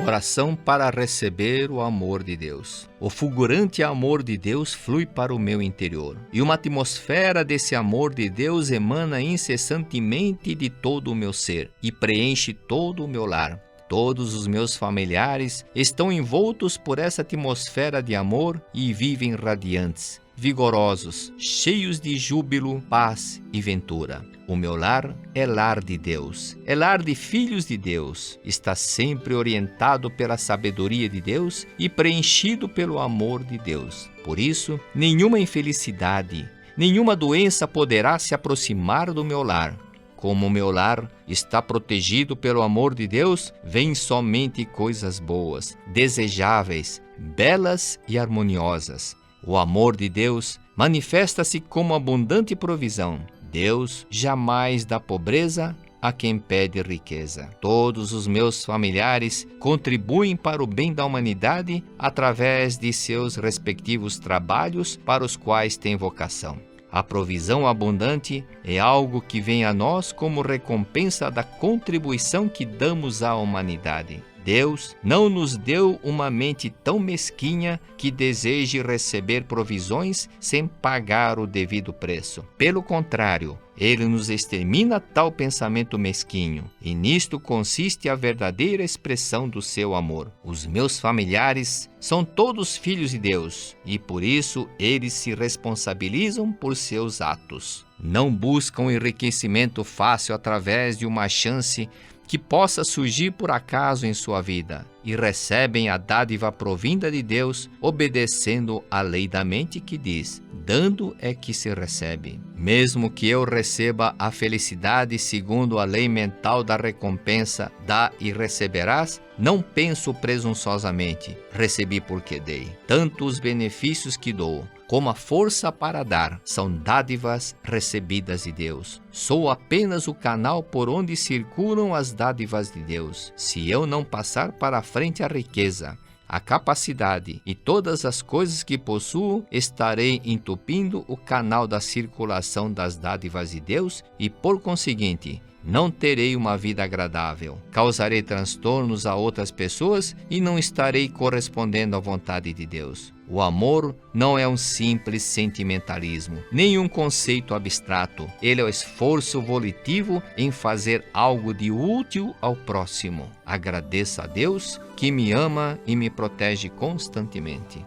Oração para receber o amor de Deus. O fulgurante amor de Deus flui para o meu interior, e uma atmosfera desse amor de Deus emana incessantemente de todo o meu ser e preenche todo o meu lar. Todos os meus familiares estão envoltos por essa atmosfera de amor e vivem radiantes, vigorosos, cheios de júbilo, paz e ventura. O meu lar é lar de Deus, é lar de filhos de Deus, está sempre orientado pela sabedoria de Deus e preenchido pelo amor de Deus. Por isso, nenhuma infelicidade, nenhuma doença poderá se aproximar do meu lar. Como o meu lar está protegido pelo amor de Deus, vêm somente coisas boas, desejáveis, belas e harmoniosas. O amor de Deus manifesta-se como abundante provisão. Deus jamais dá pobreza a quem pede riqueza. Todos os meus familiares contribuem para o bem da humanidade através de seus respectivos trabalhos para os quais têm vocação. A provisão abundante é algo que vem a nós como recompensa da contribuição que damos à humanidade. Deus não nos deu uma mente tão mesquinha que deseje receber provisões sem pagar o devido preço. Pelo contrário, Ele nos extermina tal pensamento mesquinho, e nisto consiste a verdadeira expressão do seu amor. Os meus familiares são todos filhos de Deus, e por isso eles se responsabilizam por seus atos. Não buscam enriquecimento fácil através de uma chance que possa surgir por acaso em sua vida, e recebem a dádiva provinda de Deus, obedecendo à lei da mente que diz: dando é que se recebe. Mesmo que eu receba a felicidade segundo a lei mental da recompensa, dá e receberás, não penso presunçosamente, recebi porque dei. Tanto os benefícios que dou, como a força para dar, são dádivas recebidas de Deus. Sou apenas o canal por onde circulam as dádivas de Deus. Se eu não passar para frente a riqueza, a capacidade e todas as coisas que possuo, estarei entupindo o canal da circulação das dádivas de Deus e, por conseguinte, não terei uma vida agradável, causarei transtornos a outras pessoas e não estarei correspondendo à vontade de Deus. O amor não é um simples sentimentalismo, nem um conceito abstrato. Ele é o esforço volitivo em fazer algo de útil ao próximo. Agradeça a Deus que me ama e me protege constantemente.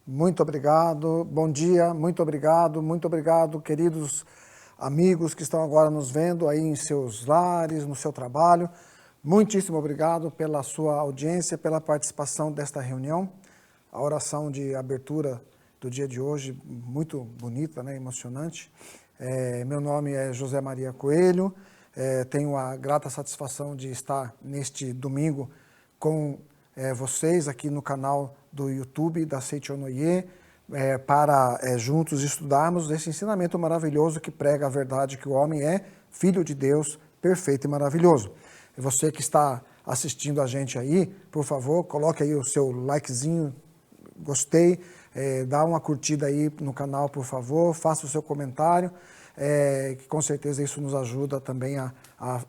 Muito obrigado, bom dia, muito obrigado, queridos amigos que estão agora nos vendo aí em seus lares, no seu trabalho. Muitíssimo obrigado pela sua audiência, pela participação desta reunião. A oração de abertura do dia de hoje, muito bonita, né, emocionante. Meu nome é José Maria Coelho, tenho a grata satisfação de estar neste domingo com vocês aqui no canal do YouTube da Seichonoye, para juntos estudarmos esse ensinamento maravilhoso que prega a verdade que o homem é filho de Deus, perfeito e maravilhoso. E você que está assistindo a gente aí, por favor, coloque aí o seu likezinho, gostei, dá uma curtida aí no canal, por favor, faça o seu comentário, que com certeza isso nos ajuda também a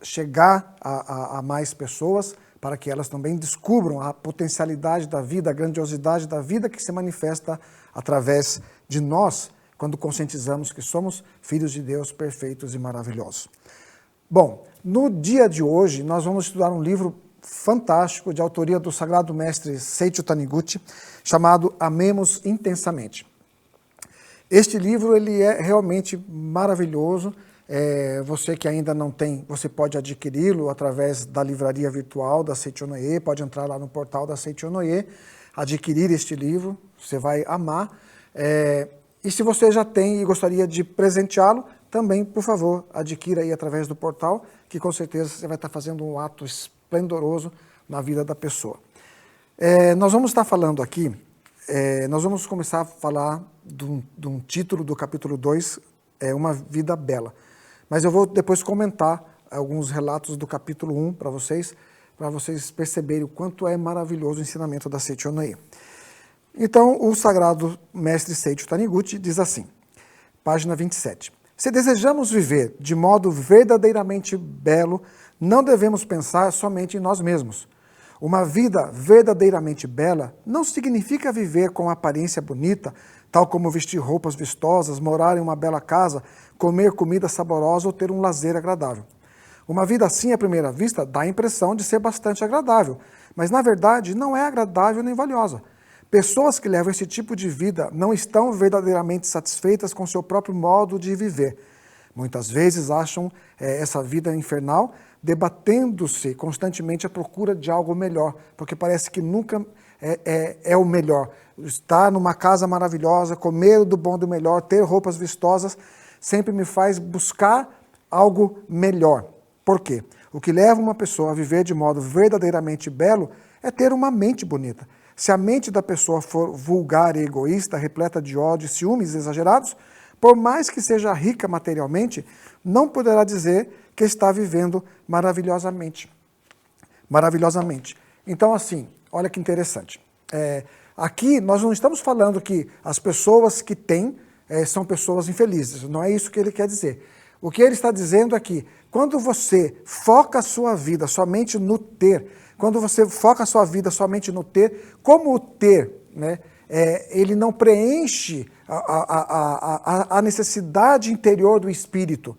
chegar a mais pessoas, para que elas também descubram a potencialidade da vida, a grandiosidade da vida que se manifesta através de nós, quando conscientizamos que somos filhos de Deus perfeitos e maravilhosos. Bom, no dia de hoje nós vamos estudar um livro fantástico de autoria do Sagrado Mestre Seicho Taniguchi, chamado Amemos Intensamente. Este livro ele é realmente maravilhoso. Você que ainda não tem, você pode adquiri-lo através da livraria virtual da Seichonoye, pode entrar lá no portal da Seichonoye, adquirir este livro, você vai amar. E se você já tem e gostaria de presenteá-lo, também, por favor, adquira aí através do portal, que com certeza você vai estar fazendo um ato esplendoroso na vida da pessoa. Nós vamos estar falando aqui, nós vamos começar a falar de um título do capítulo 2, Uma Vida Bela. Mas eu vou depois comentar alguns relatos do capítulo 1 para vocês perceberem o quanto é maravilhoso o ensinamento da Seichonoye. Então, o Sagrado Mestre Seicho Taniguchi diz assim, página 27. Se desejamos viver de modo verdadeiramente belo, não devemos pensar somente em nós mesmos. Uma vida verdadeiramente bela não significa viver com aparência bonita, tal como vestir roupas vistosas, morar em uma bela casa, comer comida saborosa ou ter um lazer agradável. Uma vida assim, à primeira vista, dá a impressão de ser bastante agradável, mas na verdade não é agradável nem valiosa. Pessoas que levam esse tipo de vida não estão verdadeiramente satisfeitas com seu próprio modo de viver. Muitas vezes acham essa vida infernal debatendo-se constantemente à procura de algo melhor, porque parece que nunca é o melhor. Estar numa casa maravilhosa, comer do bom do melhor, ter roupas vistosas, sempre me faz buscar algo melhor. Por quê? O que leva uma pessoa a viver de modo verdadeiramente belo é ter uma mente bonita. Se a mente da pessoa for vulgar e egoísta, repleta de ódio e ciúmes exagerados, por mais que seja rica materialmente, não poderá dizer que está vivendo maravilhosamente. Maravilhosamente. Então, assim, olha que interessante. Aqui nós não estamos falando que as pessoas que têm são pessoas infelizes. Não é isso que ele quer dizer. O que ele está dizendo é que quando você foca a sua vida somente no ter, quando você foca a sua vida somente no ter, como o ter, né, ele não preenche a necessidade interior do espírito.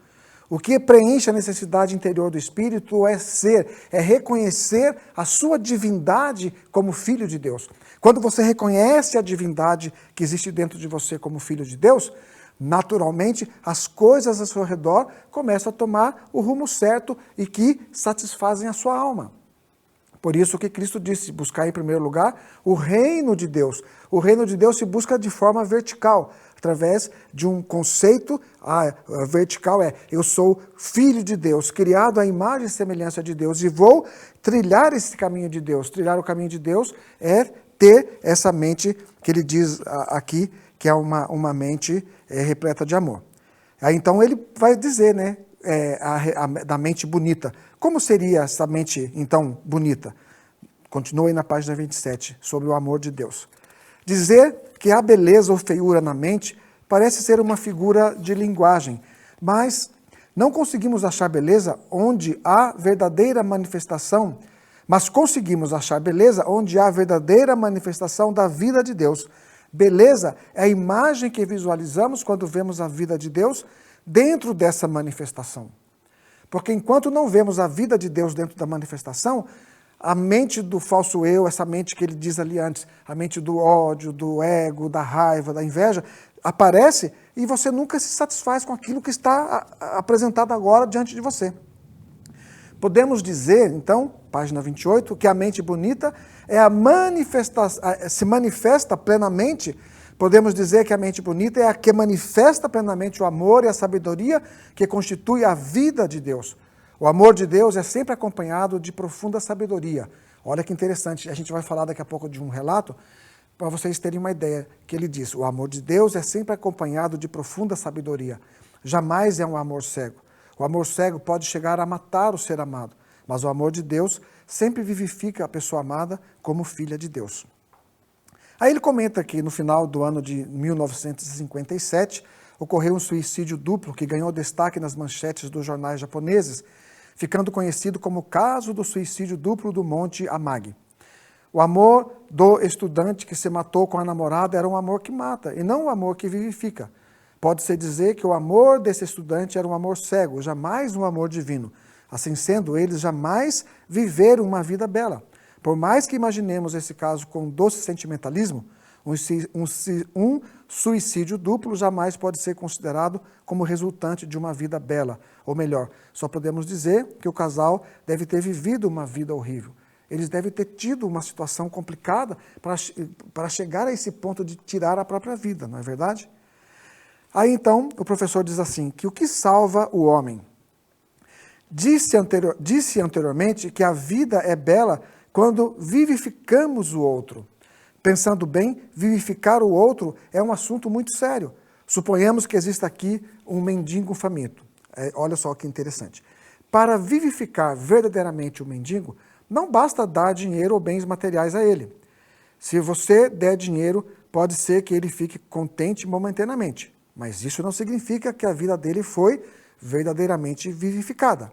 O que preenche a necessidade interior do espírito é ser, é reconhecer a sua divindade como filho de Deus. Quando você reconhece a divindade que existe dentro de você como filho de Deus, naturalmente as coisas ao seu redor começam a tomar o rumo certo e que satisfazem a sua alma. Por isso que Cristo disse, buscar em primeiro lugar o reino de Deus. O reino de Deus se busca de forma vertical, através de um conceito vertical eu sou filho de Deus, criado à imagem e semelhança de Deus e vou trilhar esse caminho de Deus. Trilhar o caminho de Deus é ter essa mente que ele diz aqui, que é uma mente repleta de amor. Aí então ele vai dizer, né, da mente bonita. Como seria essa mente, então, bonita? Continua aí na página 27, sobre o amor de Deus. Dizer que há beleza ou feiura na mente parece ser uma figura de linguagem, mas não conseguimos achar beleza onde há verdadeira manifestação, mas conseguimos achar beleza onde há verdadeira manifestação da vida de Deus. Beleza é a imagem que visualizamos quando vemos a vida de Deus dentro dessa manifestação. Porque enquanto não vemos a vida de Deus dentro da manifestação, a mente do falso eu, essa mente que ele diz ali antes, a mente do ódio, do ego, da raiva, da inveja, aparece e você nunca se satisfaz com aquilo que está apresentado agora diante de você. Podemos dizer, então, página 28, que a mente bonita é se manifesta plenamente. Podemos dizer que a mente bonita é a que manifesta plenamente o amor e a sabedoria que constitui a vida de Deus. O amor de Deus é sempre acompanhado de profunda sabedoria. Olha que interessante, a gente vai falar daqui a pouco de um relato, para vocês terem uma ideia, que ele diz, o amor de Deus é sempre acompanhado de profunda sabedoria. Jamais é um amor cego. O amor cego pode chegar a matar o ser amado, mas o amor de Deus sempre vivifica a pessoa amada como filha de Deus. Aí ele comenta que no final do ano de 1957, ocorreu um suicídio duplo que ganhou destaque nas manchetes dos jornais japoneses, ficando conhecido como o caso do suicídio duplo do Monte Amagi. O amor do estudante que se matou com a namorada era um amor que mata, e não um amor que vivifica. Pode-se dizer que o amor desse estudante era um amor cego, jamais um amor divino. Assim sendo, eles jamais viveram uma vida bela. Por mais que imaginemos esse caso com doce sentimentalismo, um suicídio duplo jamais pode ser considerado como resultante de uma vida bela. Ou melhor, só podemos dizer que o casal deve ter vivido uma vida horrível. Eles devem ter tido uma situação complicada para chegar a esse ponto de tirar a própria vida, não é verdade? Aí então o professor diz assim, que o que salva o homem? Disse anteriormente que a vida é bela quando vivificamos o outro. Pensando bem, vivificar o outro é um assunto muito sério. Suponhamos que exista aqui um mendigo faminto. Olha só que interessante. Para vivificar verdadeiramente o mendigo, não basta dar dinheiro ou bens materiais a ele. Se você der dinheiro, pode ser que ele fique contente momentaneamente. mas isso não significa que a vida dele foi verdadeiramente vivificada.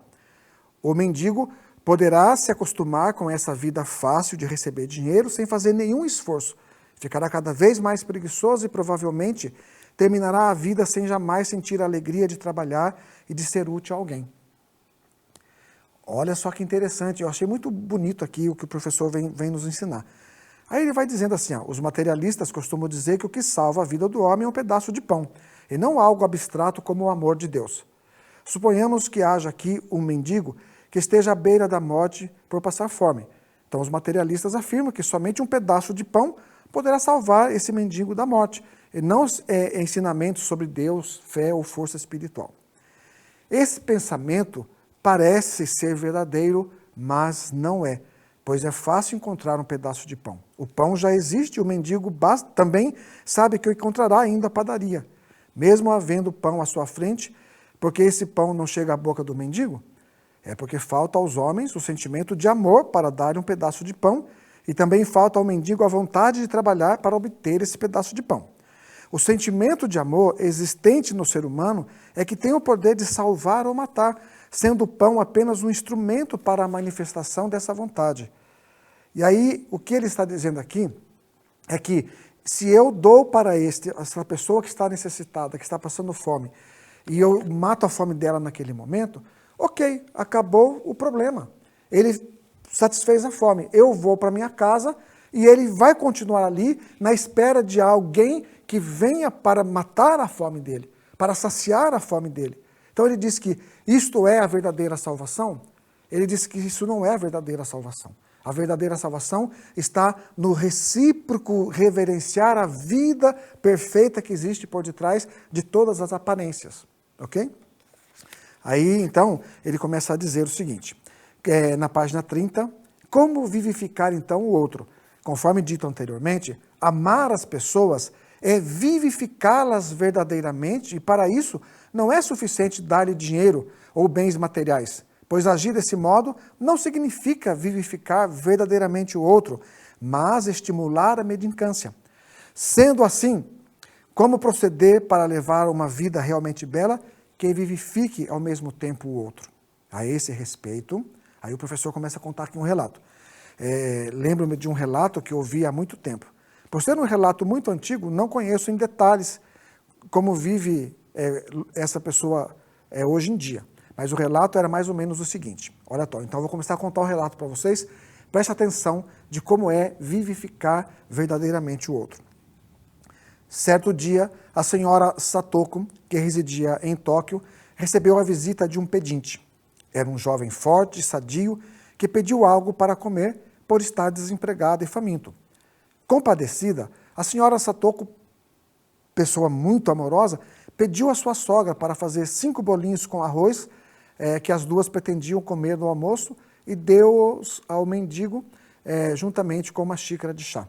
O mendigo poderá se acostumar com essa vida fácil de receber dinheiro sem fazer nenhum esforço. Ficará cada vez mais preguiçoso e provavelmente terminará a vida sem jamais sentir a alegria de trabalhar e de ser útil a alguém. Olha só que interessante, eu achei muito bonito aqui o que o professor vem nos ensinar. Aí ele vai dizendo assim, os materialistas costumam dizer que o que salva a vida do homem é um pedaço de pão, e não algo abstrato como o amor de Deus. Suponhamos que haja aqui um mendigo que esteja à beira da morte por passar fome. Então os materialistas afirmam que somente um pedaço de pão poderá salvar esse mendigo da morte, e não ensinamentos sobre Deus, fé ou força espiritual. Esse pensamento parece ser verdadeiro, mas não é, pois é fácil encontrar um pedaço de pão. O pão já existe, o mendigo também sabe que o encontrará ainda à padaria, mesmo havendo pão à sua frente, porque esse pão não chega à boca do mendigo? É porque falta aos homens o sentimento de amor para dar um pedaço de pão, e também falta ao mendigo a vontade de trabalhar para obter esse pedaço de pão. O sentimento de amor existente no ser humano é que tem o poder de salvar ou matar, sendo o pão apenas um instrumento para a manifestação dessa vontade. E aí, o que ele está dizendo aqui é que se eu dou para essa pessoa que está necessitada, que está passando fome, e eu mato a fome dela naquele momento, ok, acabou o problema. Ele satisfez a fome. Eu vou para minha casa e ele vai continuar ali na espera de alguém que venha para matar a fome dele, para saciar a fome dele. Então ele diz que isto é a verdadeira salvação. Ele diz que isso não é a verdadeira salvação. A verdadeira salvação está no recíproco reverenciar a vida perfeita que existe por detrás de todas as aparências. Ok? Aí, então, ele começa a dizer o seguinte, na página 30, como vivificar, então, o outro? Conforme dito anteriormente, amar as pessoas é vivificá-las verdadeiramente, e para isso não é suficiente dar-lhe dinheiro ou bens materiais, pois agir desse modo não significa vivificar verdadeiramente o outro, mas estimular a mendicância. Sendo assim, como proceder para levar uma vida realmente bela que vivifique ao mesmo tempo o outro? A esse respeito, aí o professor começa a contar aqui um relato. Lembro-me de um relato que eu ouvi há muito tempo. Por ser um relato muito antigo, não conheço em detalhes como vive essa pessoa hoje em dia. Mas o relato era mais ou menos o seguinte. Olha só, então eu vou começar a contar o relato para vocês. Preste atenção de como é vivificar verdadeiramente o outro. Certo dia, a senhora Satoko, que residia em Tóquio, recebeu a visita de um pedinte. Era um jovem forte e sadio que pediu algo para comer por estar desempregado e faminto. Compadecida, a senhora Satoko, pessoa muito amorosa, pediu à sua sogra para fazer 5 bolinhos com arroz, que as duas pretendiam comer no almoço, e deu-os ao mendigo juntamente com uma xícara de chá.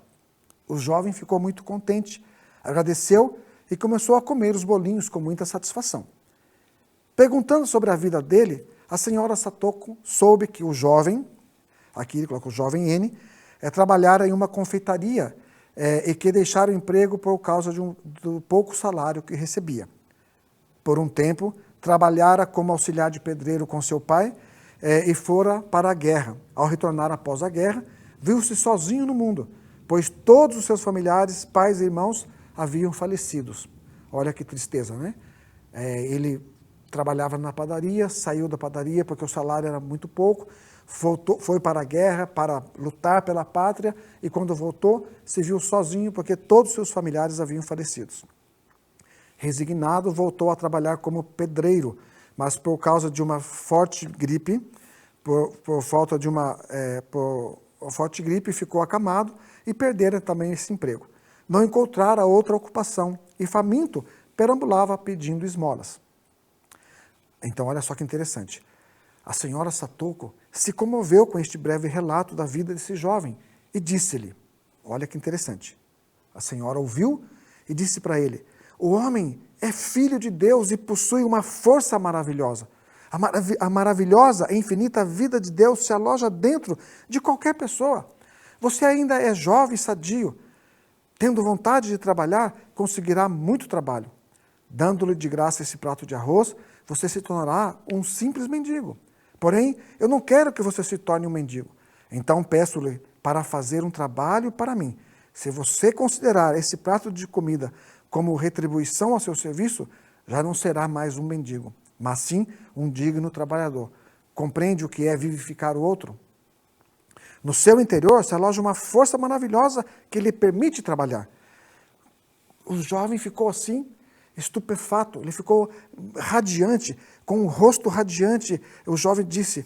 O jovem ficou muito contente, agradeceu e começou a comer os bolinhos com muita satisfação. Perguntando sobre a vida dele, a senhora Satoko soube que o jovem, aqui ele coloca o jovem N, trabalhara em uma confeitaria e que deixara o emprego por causa do pouco salário que recebia. Por um tempo, trabalhara como auxiliar de pedreiro com seu pai e fora para a guerra. Ao retornar após a guerra, viu-se sozinho no mundo, pois todos os seus familiares, pais e irmãos, haviam falecidos. Olha que tristeza, né? Ele trabalhava na padaria, saiu da padaria porque o salário era muito pouco, foi para a guerra para lutar pela pátria e quando voltou se viu sozinho porque todos os seus familiares haviam falecido. Resignado, voltou a trabalhar como pedreiro, mas por causa de uma forte gripe, por forte gripe, ficou acamado e perdera também esse emprego. Não encontrara outra ocupação e, faminto, perambulava pedindo esmolas. Então, olha só que interessante. A senhora Satoko se comoveu com este breve relato da vida desse jovem e disse-lhe, olha que interessante, a senhora ouviu e disse para ele, o homem é filho de Deus e possui uma força maravilhosa. A maravilhosa e infinita vida de Deus se aloja dentro de qualquer pessoa. Você ainda é jovem e sadio. Tendo vontade de trabalhar, conseguirá muito trabalho. Dando-lhe de graça esse prato de arroz, você se tornará um simples mendigo. Porém, eu não quero que você se torne um mendigo. Então peço-lhe para fazer um trabalho para mim. Se você considerar esse prato de comida como retribuição ao seu serviço, já não será mais um mendigo, mas sim um digno trabalhador. Compreende o que é vivificar o outro? No seu interior se aloja uma força maravilhosa que lhe permite trabalhar. O jovem ficou assim, estupefato, ele ficou radiante, com o rosto radiante. O jovem disse,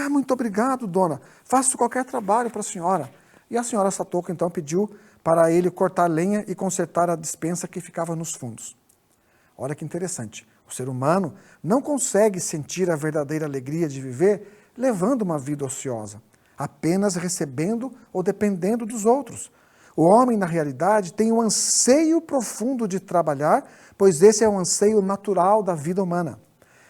muito obrigado, dona, faço qualquer trabalho para a senhora. E a senhora Satoko então pediu para ele cortar lenha e consertar a despensa que ficava nos fundos. Olha que interessante, o ser humano não consegue sentir a verdadeira alegria de viver levando uma vida ociosa, apenas recebendo ou dependendo dos outros. O homem, na realidade, tem um anseio profundo de trabalhar, pois esse é um anseio natural da vida humana.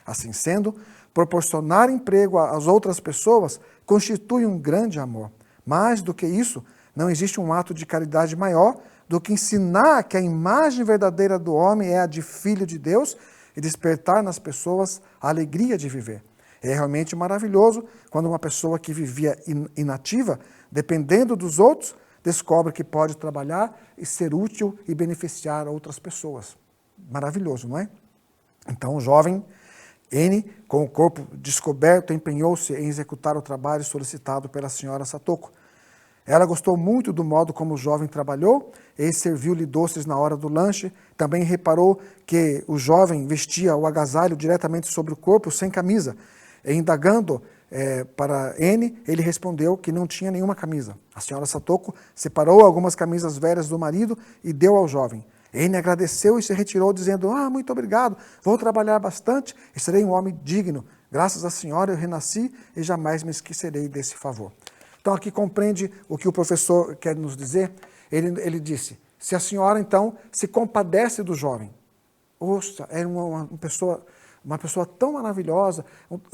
Assim sendo, proporcionar emprego às outras pessoas constitui um grande amor. Mais do que isso, não existe um ato de caridade maior do que ensinar que a imagem verdadeira do homem é a de filho de Deus e despertar nas pessoas a alegria de viver. É realmente maravilhoso quando uma pessoa que vivia inativa, dependendo dos outros, descobre que pode trabalhar e ser útil e beneficiar outras pessoas. Maravilhoso, não é? Então o jovem N, com o corpo descoberto, empenhou-se em executar o trabalho solicitado pela senhora Satoko. Ela gostou muito do modo como o jovem trabalhou e serviu-lhe doces na hora do lanche. Também reparou que o jovem vestia o agasalho diretamente sobre o corpo, sem camisa. E indagando para N, ele respondeu que não tinha nenhuma camisa. A senhora Satoko separou algumas camisas velhas do marido e deu ao jovem. N agradeceu e se retirou, dizendo, muito obrigado, vou trabalhar bastante e serei um homem digno. Graças à senhora eu renasci e jamais me esquecerei desse favor. Então aqui compreende o que o professor quer nos dizer. Ele disse, se a senhora então se compadece do jovem, era uma pessoa tão maravilhosa,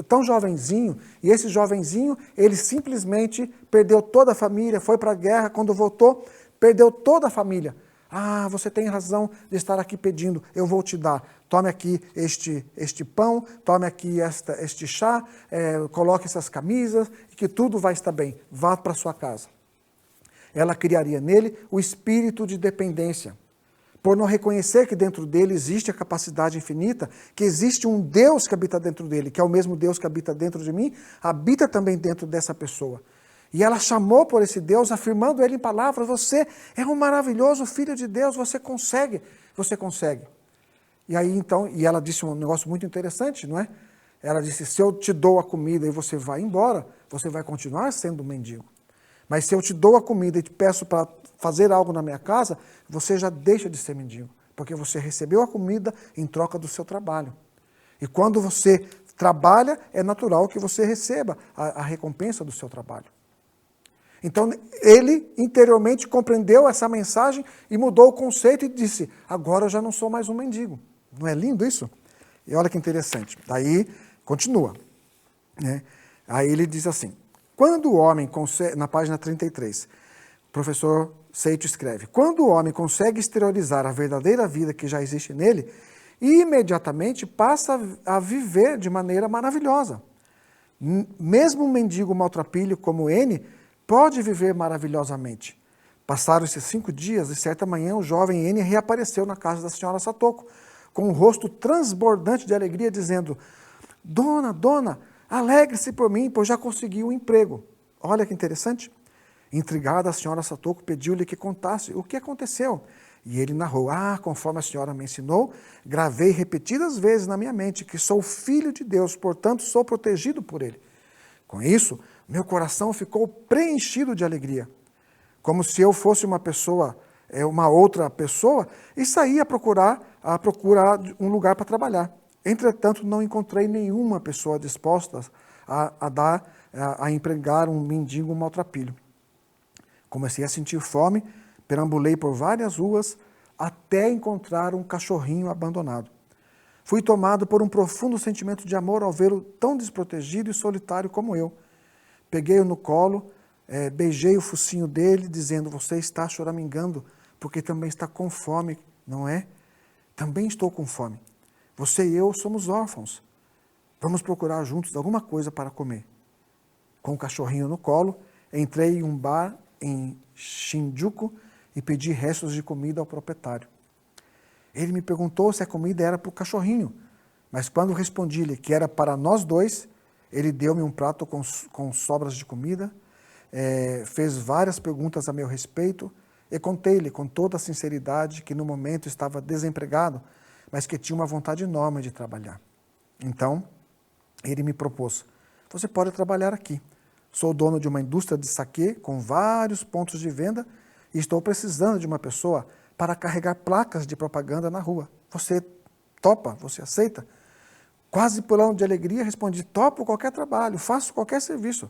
tão jovenzinho, e esse jovenzinho, ele simplesmente perdeu toda a família, foi para a guerra, quando voltou, perdeu toda a família. Você tem razão de estar aqui pedindo, eu vou te dar. Tome aqui este pão, tome aqui este chá, coloque essas camisas, e que tudo vai estar bem. Vá para sua casa. Ela criaria nele o espírito de dependência. Por não reconhecer que dentro dele existe a capacidade infinita, que existe um Deus que habita dentro dele, que é o mesmo Deus que habita dentro de mim, habita também dentro dessa pessoa. E ela chamou por esse Deus, afirmando ele em palavras, você é um maravilhoso filho de Deus, você consegue. E aí então, e ela disse um negócio muito interessante, não é? Ela disse, se eu te dou a comida e você vai embora, você vai continuar sendo um mendigo. Mas se eu te dou a comida e te peço para fazer algo na minha casa, você já deixa de ser mendigo, porque você recebeu a comida em troca do seu trabalho. E quando você trabalha, é natural que você receba a recompensa do seu trabalho. Então, ele interiormente compreendeu essa mensagem e mudou o conceito e disse, agora eu já não sou mais um mendigo. Não é lindo isso? E olha que interessante. Daí, continua. Aí ele diz assim, quando o homem consegue, na página 33, o professor Seito escreve, quando o homem consegue exteriorizar a verdadeira vida que já existe nele, imediatamente passa a viver de maneira maravilhosa. Mesmo um mendigo maltrapilho como N, pode viver maravilhosamente. Passaram-se 5 dias e certa manhã o jovem N reapareceu na casa da senhora Satoko, com o rosto transbordante de alegria, dizendo, Dona, alegre-se por mim, pois já consegui um emprego. Olha que interessante. Intrigada, a senhora Satoko pediu-lhe que contasse o que aconteceu. E ele narrou, conforme a senhora me ensinou, gravei repetidas vezes na minha mente que sou filho de Deus, portanto sou protegido por ele. Com isso, meu coração ficou preenchido de alegria, como se eu fosse uma outra pessoa, e saí a procurar um lugar para trabalhar. Entretanto, não encontrei nenhuma pessoa disposta a empregar um mendigo maltrapilho. Comecei a sentir fome, perambulei por várias ruas, até encontrar um cachorrinho abandonado. Fui tomado por um profundo sentimento de amor ao vê-lo tão desprotegido e solitário como eu. Peguei-o no colo, beijei o focinho dele, dizendo, você está choramingando, porque também está com fome, não é? Também estou com fome. Você e eu somos órfãos. Vamos procurar juntos alguma coisa para comer. Com o cachorrinho no colo, entrei em um bar em Shinjuku e pedi restos de comida ao proprietário. Ele me perguntou se a comida era para o cachorrinho, mas quando respondi-lhe que era para nós dois, ele deu-me um prato com sobras de comida, fez várias perguntas a meu respeito e contei-lhe com toda a sinceridade que no momento estava desempregado, mas que tinha uma vontade enorme de trabalhar. Então, ele me propôs: você pode trabalhar aqui. Sou dono de uma indústria de saquê com vários pontos de venda e estou precisando de uma pessoa para carregar placas de propaganda na rua. Você topa? Você aceita? Quase pulando de alegria, respondi: topo qualquer trabalho, faço qualquer serviço.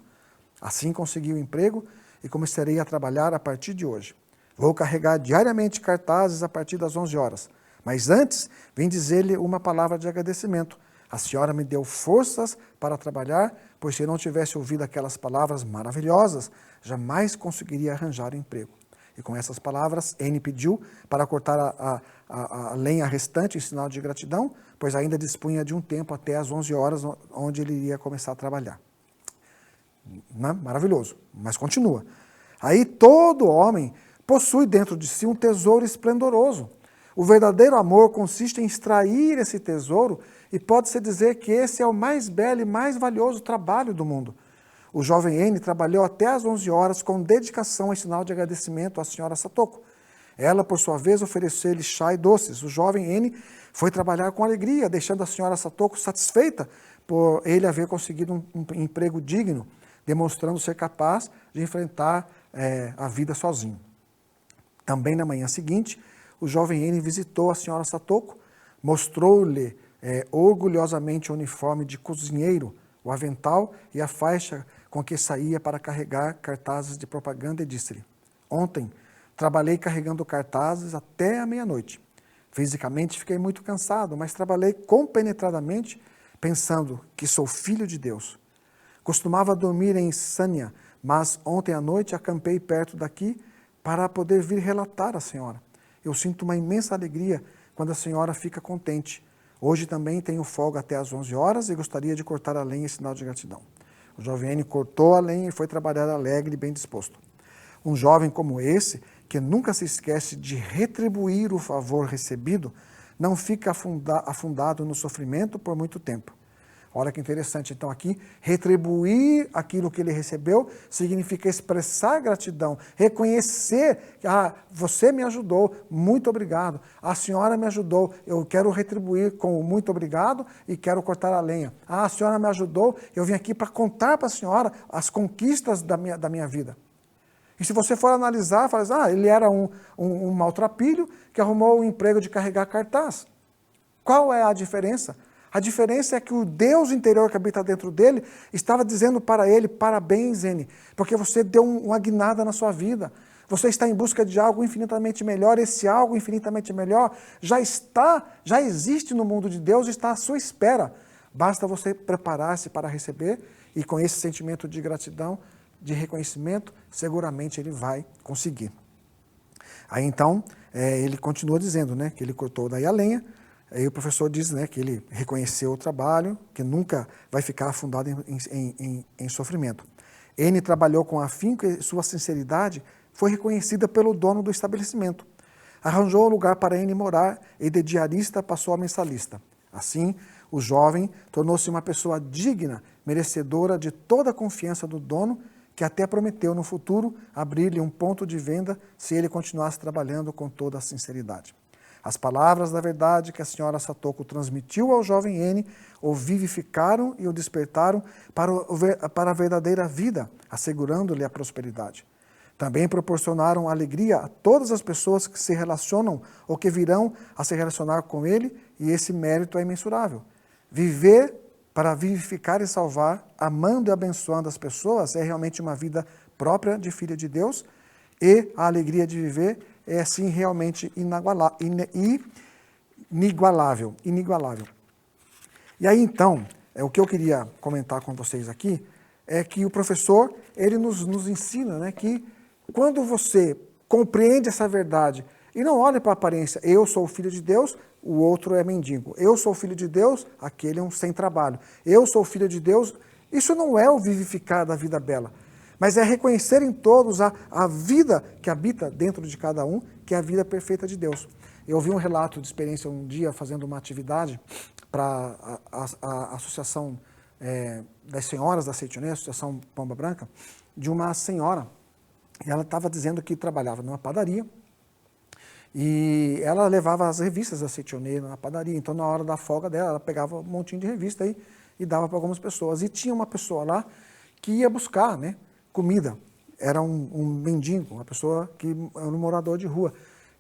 Assim consegui o emprego e começarei a trabalhar a partir de hoje. Vou carregar diariamente cartazes a partir das 11 horas. Mas antes, vim dizer-lhe uma palavra de agradecimento. A senhora me deu forças para trabalhar, pois se eu não tivesse ouvido aquelas palavras maravilhosas, jamais conseguiria arranjar um emprego. E com essas palavras, N pediu para cortar a lenha restante em sinal de gratidão, pois ainda dispunha de um tempo até as 11 horas, onde ele iria começar a trabalhar. Maravilhoso, mas continua. Aí todo homem possui dentro de si um tesouro esplendoroso. O verdadeiro amor consiste em extrair esse tesouro e pode-se dizer que esse é o mais belo e mais valioso trabalho do mundo. O jovem N trabalhou até às 11 horas com dedicação em sinal de agradecimento à senhora Satoko. Ela, por sua vez, ofereceu-lhe chá e doces. O jovem N foi trabalhar com alegria, deixando a senhora Satoko satisfeita por ele haver conseguido um emprego digno, demonstrando ser capaz de enfrentar a vida sozinho. Também na manhã seguinte, o jovem N visitou a senhora Satoko, mostrou-lhe orgulhosamente o uniforme de cozinheiro, o avental e a faixa com que saía para carregar cartazes de propaganda e disse-lhe: ontem trabalhei carregando cartazes até a meia-noite. Fisicamente fiquei muito cansado, mas trabalhei compenetradamente, pensando que sou filho de Deus. Costumava dormir em Sanya, mas ontem à noite acampei perto daqui para poder vir relatar à senhora. Eu sinto uma imensa alegria quando a senhora fica contente. Hoje também tenho folga até às 11 horas e gostaria de cortar a lenha em sinal de gratidão. O jovem N cortou a lenha e foi trabalhar alegre e bem disposto. Um jovem como esse, que nunca se esquece de retribuir o favor recebido, não fica afundado no sofrimento por muito tempo. Olha que interessante, então aqui, retribuir aquilo que ele recebeu significa expressar gratidão, reconhecer que você me ajudou, muito obrigado, a senhora me ajudou, eu quero retribuir com o muito obrigado e quero cortar a lenha. A senhora me ajudou, eu vim aqui para contar para a senhora as conquistas da minha vida. E se você for analisar, fala ele era um maltrapilho que arrumou um emprego de carregar cartaz. Qual é a diferença? A diferença é que o Deus interior que habita dentro dele estava dizendo para ele: parabéns, N, porque você deu uma guinada na sua vida. Você está em busca de algo infinitamente melhor. Esse algo infinitamente melhor já existe no mundo de Deus e está à sua espera. Basta você preparar-se para receber e com esse sentimento de gratidão, de reconhecimento, seguramente ele vai conseguir. Aí então, ele continua dizendo, que ele cortou daí a lenha. Aí o professor diz que ele reconheceu o trabalho, que nunca vai ficar afundado em sofrimento. N trabalhou com afinco e sua sinceridade foi reconhecida pelo dono do estabelecimento. Arranjou um lugar para N morar e de diarista passou a mensalista. Assim, o jovem tornou-se uma pessoa digna, merecedora de toda a confiança do dono, que até prometeu no futuro abrir-lhe um ponto de venda se ele continuasse trabalhando com toda a sinceridade. As palavras da verdade que a senhora Satoko transmitiu ao jovem N o vivificaram e o despertaram para a verdadeira vida, assegurando-lhe a prosperidade. Também proporcionaram alegria a todas as pessoas que se relacionam ou que virão a se relacionar com ele, e esse mérito é imensurável. Viver para vivificar e salvar, amando e abençoando as pessoas, é realmente uma vida própria de filho de Deus, e a alegria de viver é assim realmente inigualável. E aí então, o que eu queria comentar com vocês aqui é que o professor, ele nos ensina que quando você compreende essa verdade E não olhe para a aparência. Eu sou o filho de Deus, o outro é mendigo. Eu sou o filho de Deus, aquele é um sem trabalho. Eu sou o filho de Deus. Isso não é o vivificar da vida bela, mas é reconhecer em todos a vida que habita dentro de cada um, que é a vida perfeita de Deus. Eu ouvi um relato de experiência um dia fazendo uma atividade para a Associação das Senhoras da Seitonê, a Associação Pomba Branca, de uma senhora. E ela estava dizendo que trabalhava numa padaria e ela levava as revistas da Seitonê na padaria. Então, na hora da folga dela, ela pegava um montinho de revista aí e dava para algumas pessoas. E tinha uma pessoa lá que ia buscar, né, comida. Era um mendigo, uma pessoa que era um morador de rua.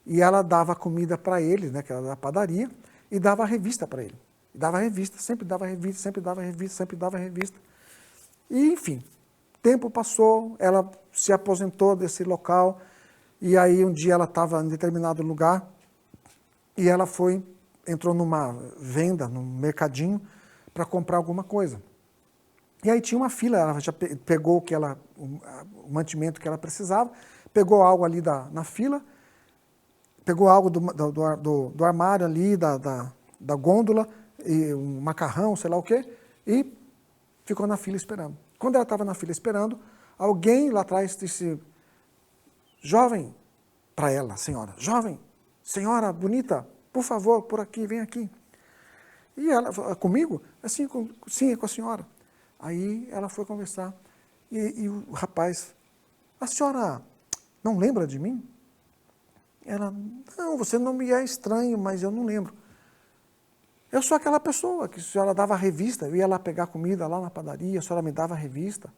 E ela dava comida para ele, né, que era da padaria, e dava a revista para ele. E dava revista, sempre dava revista, sempre dava revista, sempre dava revista. E, enfim, tempo passou, ela se aposentou desse local, e aí um dia ela estava em determinado lugar, e ela entrou numa venda, num mercadinho, para comprar alguma coisa. E aí tinha uma fila, ela já pegou o mantimento que ela precisava, pegou algo ali na fila, pegou algo do armário ali, da gôndola, e um macarrão, sei lá o quê, e ficou na fila esperando. Quando ela estava na fila esperando, alguém lá atrás disse, jovem, para ela, senhora, jovem, senhora bonita, por favor, por aqui, vem aqui. E ela, comigo? Assim, sim, é com a senhora. Aí ela foi conversar, e o rapaz, a senhora não lembra de mim? Ela, não, você não me é estranho, mas eu não lembro. Eu sou aquela pessoa que a senhora dava revista, eu ia lá pegar comida lá na padaria, a senhora me dava revista.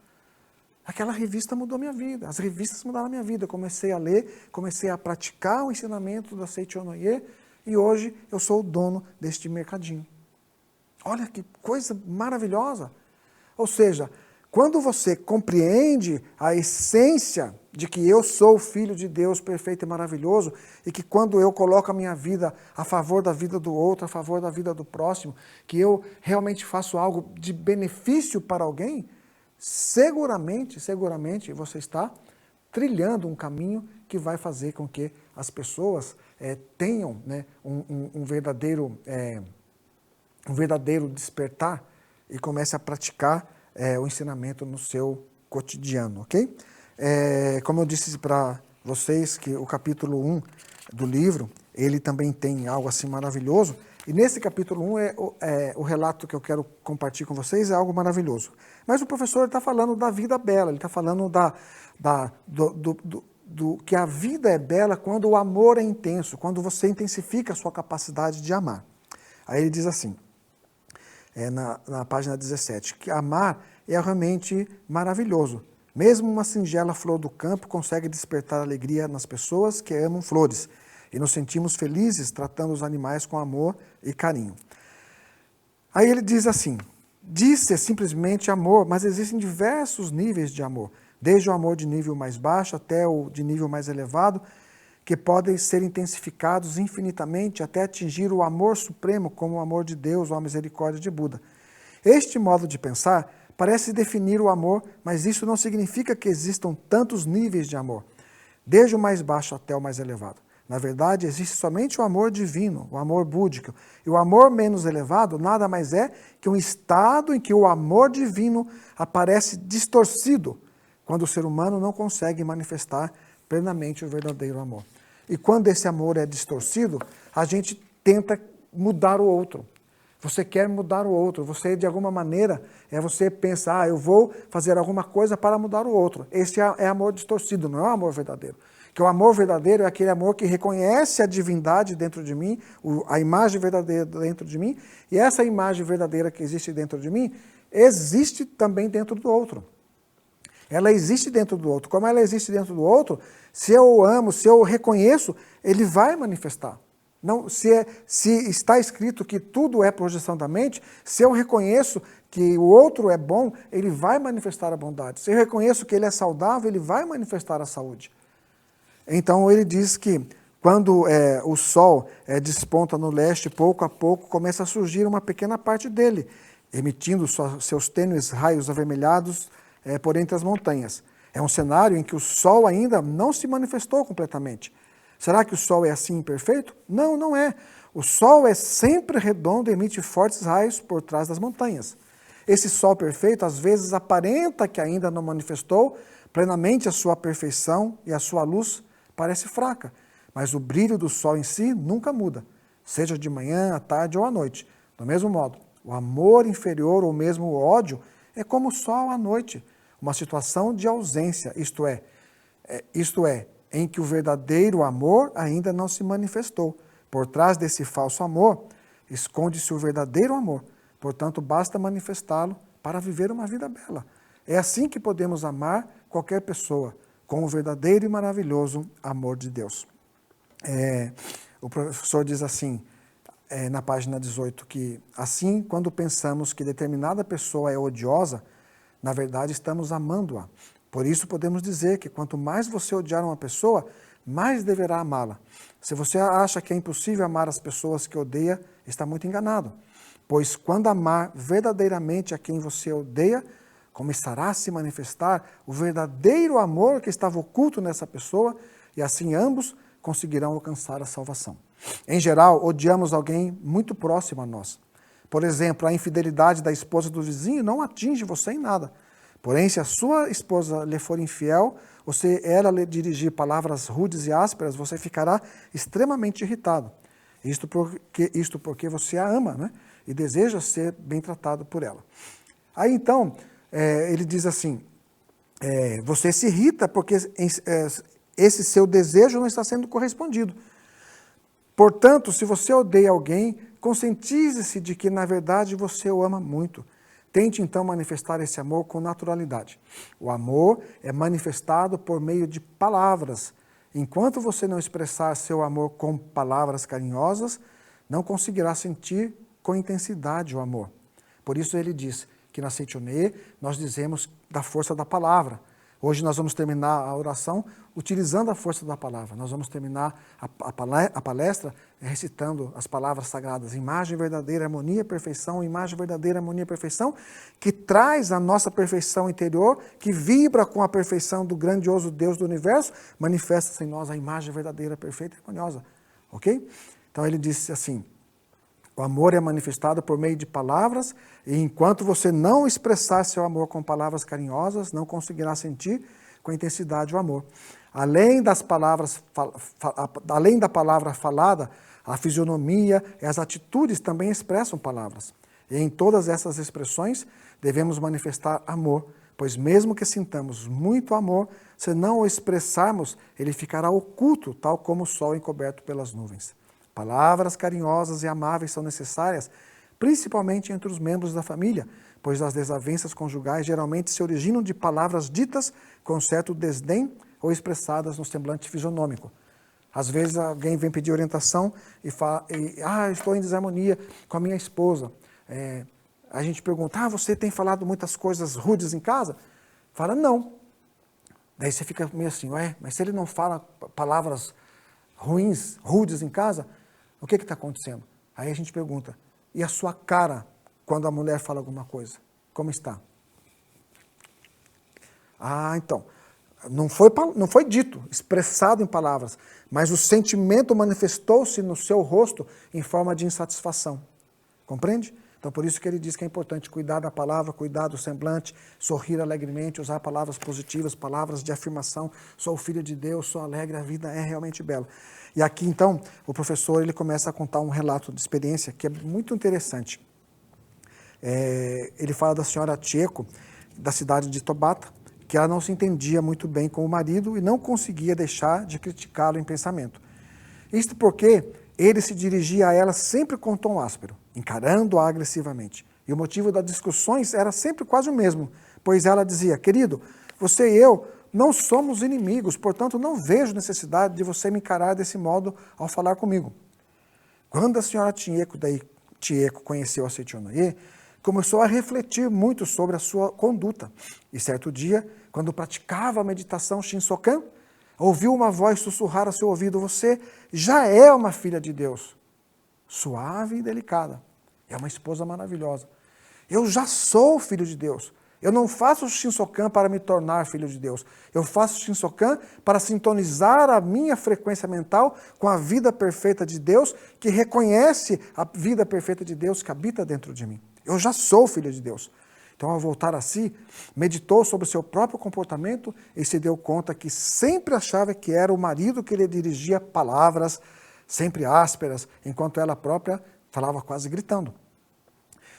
Aquela revista mudou minha vida, as revistas mudaram a minha vida. Eu comecei a ler, comecei a praticar o ensinamento da Seichonoye e hoje eu sou o dono deste mercadinho. Olha que coisa maravilhosa. Ou seja, quando você compreende a essência de que eu sou o Filho de Deus perfeito e maravilhoso, e que quando eu coloco a minha vida a favor da vida do outro, a favor da vida do próximo, que eu realmente faço algo de benefício para alguém, seguramente você está trilhando um caminho que vai fazer com que as pessoas tenham, né, um verdadeiro despertar e comece a praticar o ensinamento no seu cotidiano, ok? Como eu disse para vocês, que o capítulo 1 do livro, ele também tem algo assim maravilhoso, e nesse capítulo 1, o relato que eu quero compartilhar com vocês é algo maravilhoso. Mas o professor está falando da vida bela, ele está falando do que a vida é bela quando o amor é intenso, quando você intensifica a sua capacidade de amar. Aí ele diz assim, na página 17, que amar é realmente maravilhoso. Mesmo uma singela flor do campo consegue despertar alegria nas pessoas que amam flores. E nos sentimos felizes tratando os animais com amor e carinho. Aí ele diz assim, diz ser simplesmente amor, mas existem diversos níveis de amor. Desde o amor de nível mais baixo até o de nível mais elevado, que podem ser intensificados infinitamente até atingir o amor supremo como o amor de Deus ou a misericórdia de Buda. Este modo de pensar parece definir o amor, mas isso não significa que existam tantos níveis de amor, desde o mais baixo até o mais elevado. Na verdade, existe somente o amor divino, o amor búdico. E o amor menos elevado nada mais é que um estado em que o amor divino aparece distorcido, quando o ser humano não consegue manifestar plenamente o verdadeiro amor. E quando esse amor é distorcido, a gente tenta mudar o outro. Você quer mudar o outro, você de alguma maneira, você pensa, eu vou fazer alguma coisa para mudar o outro. Esse é amor distorcido, não é o amor verdadeiro. Que o amor verdadeiro é aquele amor que reconhece a divindade dentro de mim, a imagem verdadeira dentro de mim, e essa imagem verdadeira que existe dentro de mim, existe também dentro do outro. Ela existe dentro do outro. Como ela existe dentro do outro, se eu o amo, se eu o reconheço, ele vai manifestar. Não, se está escrito que tudo é projeção da mente, se eu reconheço que o outro é bom, ele vai manifestar a bondade. Se eu reconheço que ele é saudável, ele vai manifestar a saúde. Então ele diz que quando o sol desponta no leste, pouco a pouco começa a surgir uma pequena parte dele, emitindo seus tênues raios avermelhados por entre as montanhas. É um cenário em que o sol ainda não se manifestou completamente, Será que o Sol é assim imperfeito? Não, não é. O Sol é sempre redondo e emite fortes raios por trás das montanhas. Esse Sol perfeito, às vezes, aparenta que ainda não manifestou plenamente a sua perfeição e a sua luz parece fraca, mas o brilho do Sol em si nunca muda, seja de manhã, à tarde ou à noite. Do mesmo modo, o amor inferior ou mesmo o ódio é como o Sol à noite, uma situação de ausência, isto é, em que o verdadeiro amor ainda não se manifestou. Por trás desse falso amor, esconde-se o verdadeiro amor. Portanto, basta manifestá-lo para viver uma vida bela. É assim que podemos amar qualquer pessoa, com o verdadeiro e maravilhoso amor de Deus. O professor diz assim, na página 18, que assim, quando pensamos que determinada pessoa é odiosa, na verdade estamos amando-a. Por isso podemos dizer que quanto mais você odiar uma pessoa, mais deverá amá-la. Se você acha que é impossível amar as pessoas que odeia, está muito enganado. Pois quando amar verdadeiramente a quem você odeia, começará a se manifestar o verdadeiro amor que estava oculto nessa pessoa, e assim ambos conseguirão alcançar a salvação. Em geral, odiamos alguém muito próximo a nós. Por exemplo, a infidelidade da esposa do vizinho não atinge você em nada. Porém, se a sua esposa lhe for infiel, ou se ela lhe dirigir palavras rudes e ásperas, você ficará extremamente irritado. Isto porque você a ama, né? E deseja ser bem tratado por ela. Aí então, ele diz assim, você se irrita porque esse seu desejo não está sendo correspondido. Portanto, se você odeia alguém, conscientize-se de que, na verdade, você o ama muito. Tente, então, manifestar esse amor com naturalidade. O amor é manifestado por meio de palavras. Enquanto você não expressar seu amor com palavras carinhosas, não conseguirá sentir com intensidade o amor. Por isso ele diz que na Seitione nós dizemos da força da palavra. Hoje nós vamos terminar a oração utilizando a força da palavra. Nós vamos terminar a palestra recitando as palavras sagradas. Imagem verdadeira, harmonia, perfeição. Imagem verdadeira, harmonia, perfeição. Que traz a nossa perfeição interior, que vibra com a perfeição do grandioso Deus do universo, manifesta-se em nós a imagem verdadeira, perfeita e harmoniosa. Ok? Então ele disse assim, o amor é manifestado por meio de palavras, e enquanto você não expressar seu amor com palavras carinhosas, não conseguirá sentir com intensidade o amor. Além da palavra falada, a fisionomia e as atitudes também expressam palavras. E em todas essas expressões devemos manifestar amor, pois mesmo que sintamos muito amor, se não o expressarmos, ele ficará oculto, tal como o sol encoberto pelas nuvens. Palavras carinhosas e amáveis são necessárias, principalmente entre os membros da família, pois as desavenças conjugais geralmente se originam de palavras ditas com certo desdém ou expressadas no semblante fisionômico. Às vezes alguém vem pedir orientação e fala, estou em desarmonia com a minha esposa. A gente pergunta, você tem falado muitas coisas rudes em casa? Fala, não. Daí você fica meio assim, mas se ele não fala palavras ruins, rudes em casa, o que está acontecendo? Aí a gente pergunta, e a sua cara quando a mulher fala alguma coisa? Como está? Então, não foi dito, expressado em palavras, mas o sentimento manifestou-se no seu rosto em forma de insatisfação. Compreende? Então, por isso que ele diz que é importante cuidar da palavra, cuidar do semblante, sorrir alegremente, usar palavras positivas, palavras de afirmação. Sou filho de Deus, sou alegre, a vida é realmente bela. E aqui, então, o professor ele começa a contar um relato de experiência que é muito interessante. Ele fala da senhora Chieko, da cidade de Tobata, que ela não se entendia muito bem com o marido e não conseguia deixar de criticá-lo em pensamento. Isto porque ele se dirigia a ela sempre com tom áspero, encarando-a agressivamente. E o motivo das discussões era sempre quase o mesmo, pois ela dizia, querido, você e eu não somos inimigos, portanto não vejo necessidade de você me encarar desse modo ao falar comigo. Quando a senhora Chieko conheceu a Seitione, começou a refletir muito sobre a sua conduta. E certo dia, quando praticava a meditação Shinsokan, ouviu uma voz sussurrar a seu ouvido, você já é uma filha de Deus, suave e delicada, é uma esposa maravilhosa. Eu já sou filho de Deus, Eu não faço Shinsokan para me tornar filho de Deus. Eu faço Shinsokan para sintonizar a minha frequência mental com a vida perfeita de Deus, que reconhece a vida perfeita de Deus que habita dentro de mim. Eu já sou filho de Deus. Então, ao voltar a si, meditou sobre o seu próprio comportamento e se deu conta que sempre achava que era o marido que lhe dirigia palavras sempre ásperas, enquanto ela própria falava quase gritando.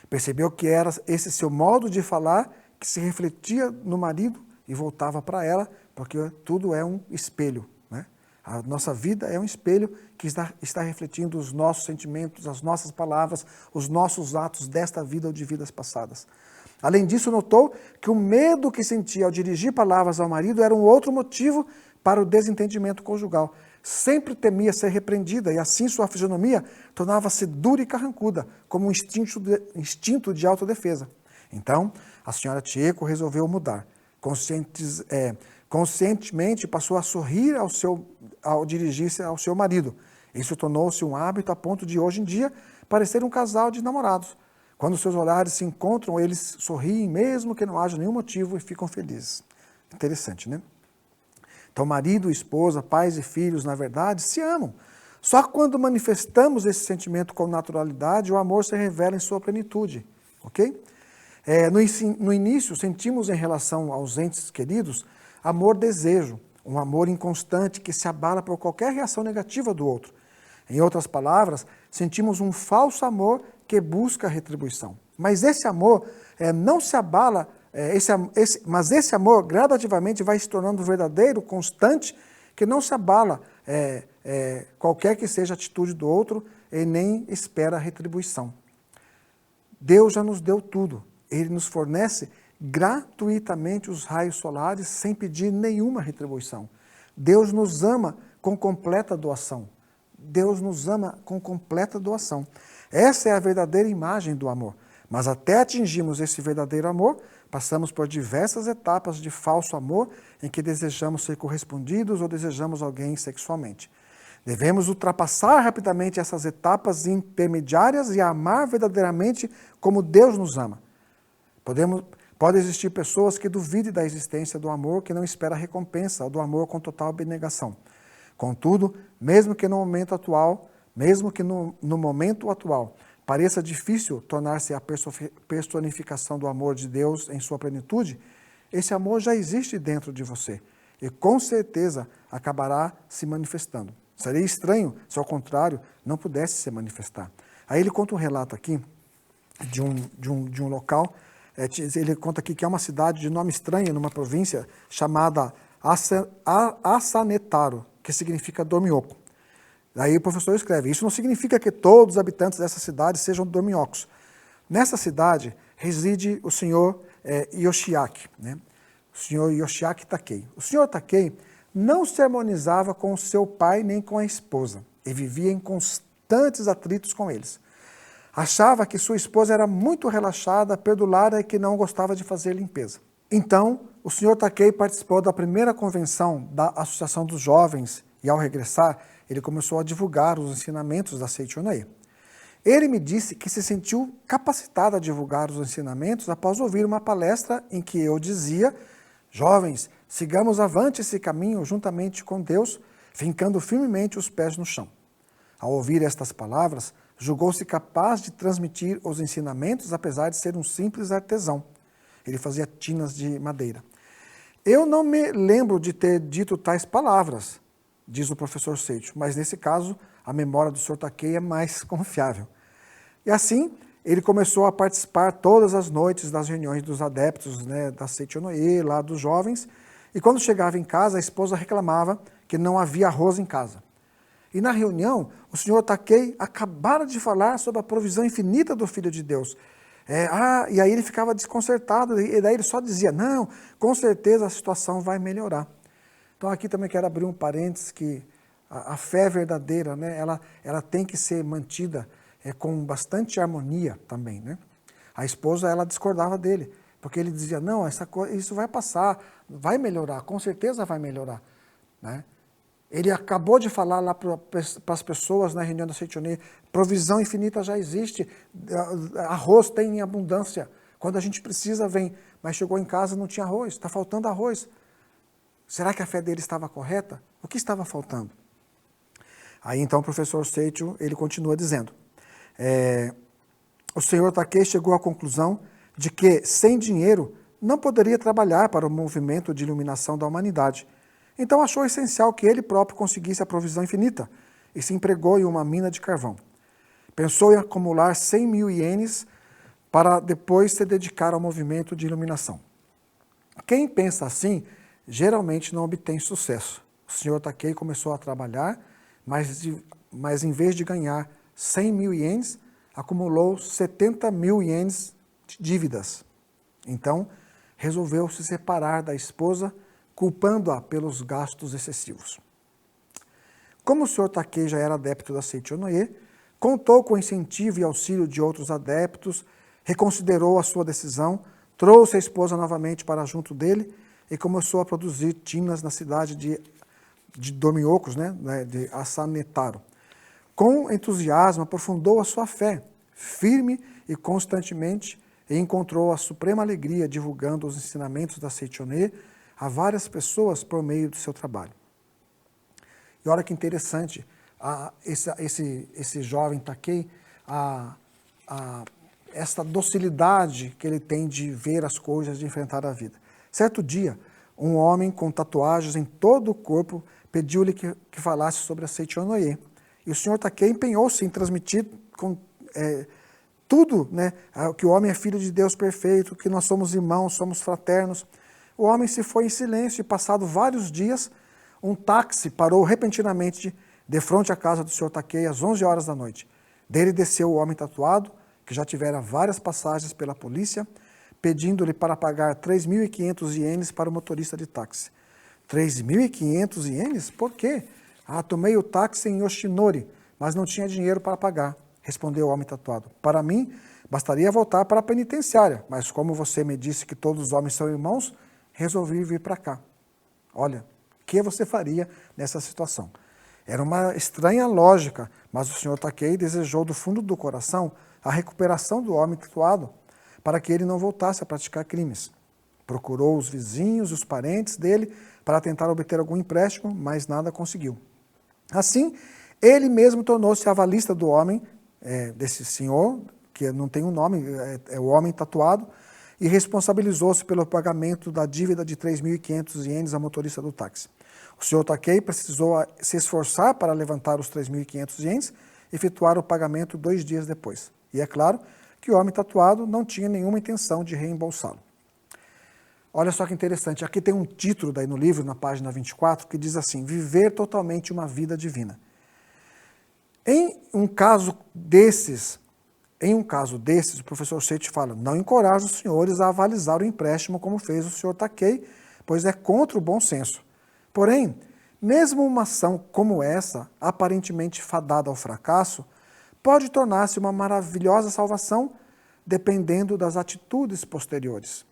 Percebeu que era esse seu modo de falar que se refletia no marido e voltava para ela, porque tudo é um espelho, né? A nossa vida é um espelho que está refletindo os nossos sentimentos, as nossas palavras, os nossos atos desta vida ou de vidas passadas. Além disso, notou que o medo que sentia ao dirigir palavras ao marido era um outro motivo para o desentendimento conjugal. Sempre temia ser repreendida e assim sua fisionomia tornava-se dura e carrancuda, como um instinto de autodefesa. Então, a senhora Chieko resolveu mudar. Conscientemente passou a sorrir ao dirigir-se ao seu marido. Isso tornou-se um hábito a ponto de, hoje em dia, parecer um casal de namorados. Quando seus olhares se encontram, eles sorriem, mesmo que não haja nenhum motivo, e ficam felizes. Interessante, né? Então, marido, esposa, pais e filhos, na verdade, se amam. Só quando manifestamos esse sentimento com naturalidade, o amor se revela em sua plenitude. Ok? No início, sentimos em relação aos entes queridos amor-desejo, um amor inconstante que se abala por qualquer reação negativa do outro. Em outras palavras, sentimos um falso amor que busca retribuição. Mas esse amor não se abala, mas esse amor gradativamente vai se tornando verdadeiro, constante, que não se abala qualquer que seja a atitude do outro e nem espera retribuição. Deus já nos deu tudo. Ele nos fornece gratuitamente os raios solares sem pedir nenhuma retribuição. Deus nos ama com completa doação. Deus nos ama com completa doação. Essa é a verdadeira imagem do amor. Mas até atingirmos esse verdadeiro amor, passamos por diversas etapas de falso amor em que desejamos ser correspondidos ou desejamos alguém sexualmente. Devemos ultrapassar rapidamente essas etapas intermediárias e amar verdadeiramente como Deus nos ama. Pode existir pessoas que duvidem da existência do amor que não espera recompensa, ou do amor com total abnegação. Contudo, mesmo que no momento atual pareça difícil tornar-se a personificação do amor de Deus em sua plenitude, esse amor já existe dentro de você e com certeza acabará se manifestando. Seria estranho se, ao contrário, não pudesse se manifestar. Aí ele conta um relato aqui de um local. Ele conta aqui que é uma cidade de nome estranho, numa província chamada Asanetaro, que significa dorminhoco. Daí o professor escreve, isso não significa que todos os habitantes dessa cidade sejam dorminhocos. Nessa cidade reside o senhor Yoshiaki, né? O senhor Yoshiaki Takei. O senhor Takei não se harmonizava com o seu pai nem com a esposa e vivia em constantes atritos com eles. Achava que sua esposa era muito relaxada, perdulada e que não gostava de fazer limpeza. Então, o senhor Takei participou da primeira convenção da Associação dos Jovens e, ao regressar, ele começou a divulgar os ensinamentos da Seichonae. Ele me disse que se sentiu capacitado a divulgar os ensinamentos após ouvir uma palestra em que eu dizia: jovens, sigamos avante esse caminho juntamente com Deus, fincando firmemente os pés no chão. Ao ouvir estas palavras, julgou-se capaz de transmitir os ensinamentos, apesar de ser um simples artesão. Ele fazia tinas de madeira. Eu não me lembro de ter dito tais palavras, diz o professor Seicho, mas nesse caso a memória do Sr. Takei é mais confiável. E assim, ele começou a participar todas as noites das reuniões dos adeptos, né, da Seichonoye, lá dos jovens, e quando chegava em casa, a esposa reclamava que não havia arroz em casa. E na reunião, o Sr. Takei acabara de falar sobre a provisão infinita do Filho de Deus. E aí ele ficava desconcertado, e daí ele só dizia, não, com certeza a situação vai melhorar. Então aqui também quero abrir um parênteses que a fé verdadeira, né, ela tem que ser mantida com bastante harmonia também, né? A esposa, ela discordava dele, porque ele dizia, não, isso vai passar, vai melhorar, com certeza vai melhorar, né? Ele acabou de falar lá para as pessoas na reunião da Seichonae, provisão infinita já existe, arroz tem em abundância, quando a gente precisa vem, mas chegou em casa e não tinha arroz, está faltando arroz. Será que a fé dele estava correta? O que estava faltando? Aí então o professor Seicho, ele continua dizendo, o senhor Takei chegou à conclusão de que, sem dinheiro, não poderia trabalhar para o movimento de iluminação da humanidade. Então achou essencial que ele próprio conseguisse a provisão infinita e se empregou em uma mina de carvão. Pensou em acumular 100 mil ienes para depois se dedicar ao movimento de iluminação. Quem pensa assim, geralmente não obtém sucesso. O senhor Takei começou a trabalhar, mas em vez de ganhar 100 mil ienes, acumulou 70 mil ienes de dívidas. Então, resolveu se separar da esposa, culpando-a pelos gastos excessivos. Como o senhor Takei já era adepto da Seicho-no-ie, contou com o incentivo e auxílio de outros adeptos, reconsiderou a sua decisão, trouxe a esposa novamente para junto dele e começou a produzir tinas na cidade de Dormiocos, de Asanetaro. Com entusiasmo, aprofundou a sua fé, firme e constantemente, e encontrou a suprema alegria divulgando os ensinamentos da Seicho-no-ie a várias pessoas por meio do seu trabalho. E olha que interessante, esse jovem Takei, essa docilidade que ele tem de ver as coisas, de enfrentar a vida. Certo dia, um homem com tatuagens em todo o corpo pediu-lhe que falasse sobre a Seicho-no-ie. E o senhor Takei empenhou-se em transmitir tudo, que o homem é filho de Deus perfeito, que nós somos irmãos, somos fraternos. O homem se foi em silêncio e, passado vários dias, um táxi parou repentinamente de frente à casa do senhor Takei às 11 horas da noite. Dele desceu o homem tatuado, que já tivera várias passagens pela polícia, pedindo-lhe para pagar 3.500 ienes para o motorista de táxi. 3.500 ienes? Por quê? Tomei o táxi em Yoshinori, mas não tinha dinheiro para pagar, respondeu o homem tatuado. Para mim, bastaria voltar para a penitenciária, mas como você me disse que todos os homens são irmãos, resolvi vir para cá. Olha, o que você faria nessa situação? Era uma estranha lógica, mas o senhor Takei desejou do fundo do coração a recuperação do homem tatuado, para que ele não voltasse a praticar crimes. Procurou os vizinhos e os parentes dele para tentar obter algum empréstimo, mas nada conseguiu. Assim, ele mesmo tornou-se avalista do homem, desse senhor, que não tem um nome, é o homem tatuado, e responsabilizou-se pelo pagamento da dívida de 3.500 ienes ao motorista do táxi. O senhor Takei precisou se esforçar para levantar os 3.500 ienes e efetuar o pagamento 2 dias depois. E é claro que o homem tatuado não tinha nenhuma intenção de reembolsá-lo. Olha só que interessante, aqui tem um título daí no livro, na página 24, que diz assim, viver totalmente uma vida divina. Em um caso desses, o professor Seicho fala, não encoraja os senhores a avalizar o empréstimo como fez o senhor Takei, pois é contra o bom senso. Porém, mesmo uma ação como essa, aparentemente fadada ao fracasso, pode tornar-se uma maravilhosa salvação, dependendo das atitudes posteriores.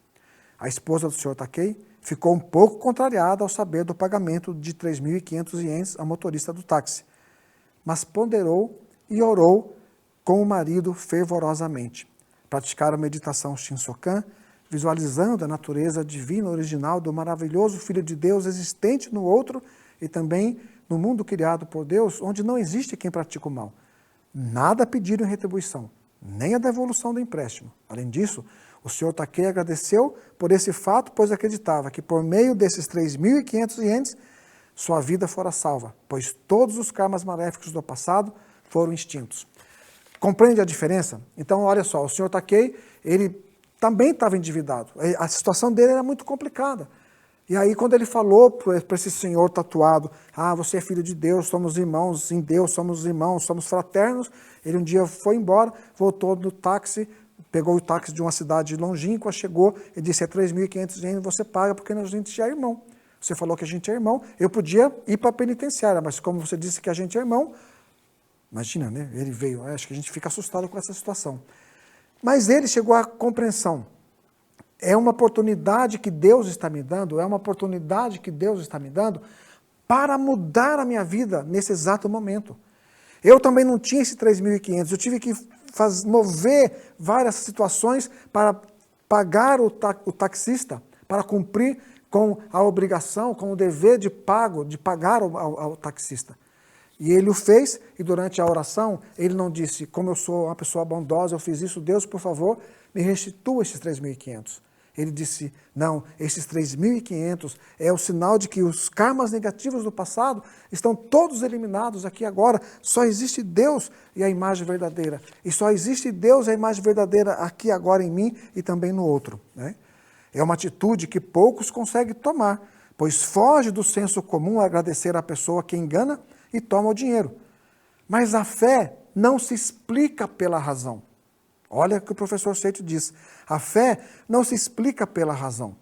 A esposa do senhor Takei ficou um pouco contrariada ao saber do pagamento de 3.500 ienes ao motorista do táxi, mas ponderou e orou com o marido fervorosamente. Praticaram a meditação Shinsokan, visualizando a natureza divina original do maravilhoso Filho de Deus existente no outro e também no mundo criado por Deus, onde não existe quem pratica o mal. Nada pediram em retribuição, nem a devolução do empréstimo. Além disso, o senhor Takei agradeceu por esse fato, pois acreditava que por meio desses 3.500 ienes, sua vida fora salva, pois todos os karmas maléficos do passado foram extintos. Compreende a diferença? Então, olha só, o senhor Takei, ele também estava endividado. A situação dele era muito complicada. E aí, quando ele falou para esse senhor tatuado, você é filho de Deus, somos irmãos em Deus, somos irmãos, somos fraternos, ele um dia foi embora, voltou no táxi, pegou o táxi de uma cidade longínqua, chegou e disse, 3.500 ienes você paga porque a gente já é irmão. Você falou que a gente é irmão, eu podia ir para a penitenciária, mas como você disse que a gente é irmão, imagina, né? Ele veio, acho que a gente fica assustado com essa situação. Mas ele chegou à compreensão. É uma oportunidade que Deus está me dando, para mudar a minha vida nesse exato momento. Eu também não tinha esse 3.500, eu tive que mover várias situações para pagar o taxista para cumprir com a obrigação, com o dever de pagar ao taxista. E ele o fez, e durante a oração, ele não disse, como eu sou uma pessoa bondosa, eu fiz isso, Deus, por favor, me restitua esses 3.500. Ele disse, não, esses 3.500 é o sinal de que os karmas negativos do passado estão todos eliminados aqui agora. Só existe Deus e a imagem verdadeira. E só existe Deus e a imagem verdadeira aqui agora em mim e também no outro. Né? É uma atitude que poucos conseguem tomar, pois foge do senso comum agradecer a pessoa que engana e toma o dinheiro. Mas a fé não se explica pela razão. Olha o que o professor Seito diz. A fé não se explica pela razão.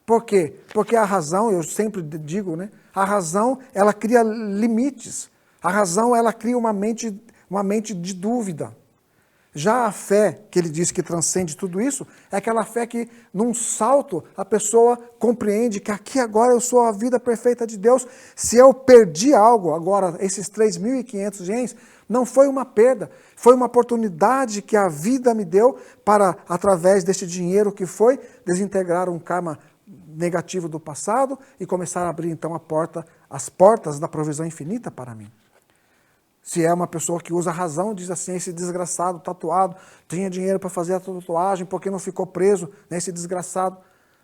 Por quê? Porque a razão, eu sempre digo, né? A razão, ela cria limites. A razão, ela cria uma mente de dúvida. Já a fé, que ele diz que transcende tudo isso, é aquela fé que, num salto, a pessoa compreende que aqui agora eu sou a vida perfeita de Deus. Se eu perdi algo, agora, esses 3.500 ienes, não foi uma perda, foi uma oportunidade que a vida me deu para, através deste dinheiro que foi, desintegrar um karma negativo do passado e começar a abrir, então, as portas da provisão infinita para mim. Se é uma pessoa que usa a razão, diz assim, esse desgraçado, tatuado, tinha dinheiro para fazer a tatuagem porque não ficou preso nesse desgraçado.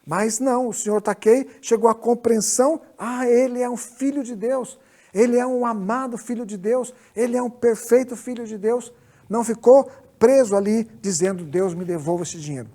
Mas não, o senhor Takei chegou à compreensão, ele é um filho de Deus, ele é um amado filho de Deus, ele é um perfeito filho de Deus. Não ficou preso ali dizendo, Deus me devolva esse dinheiro.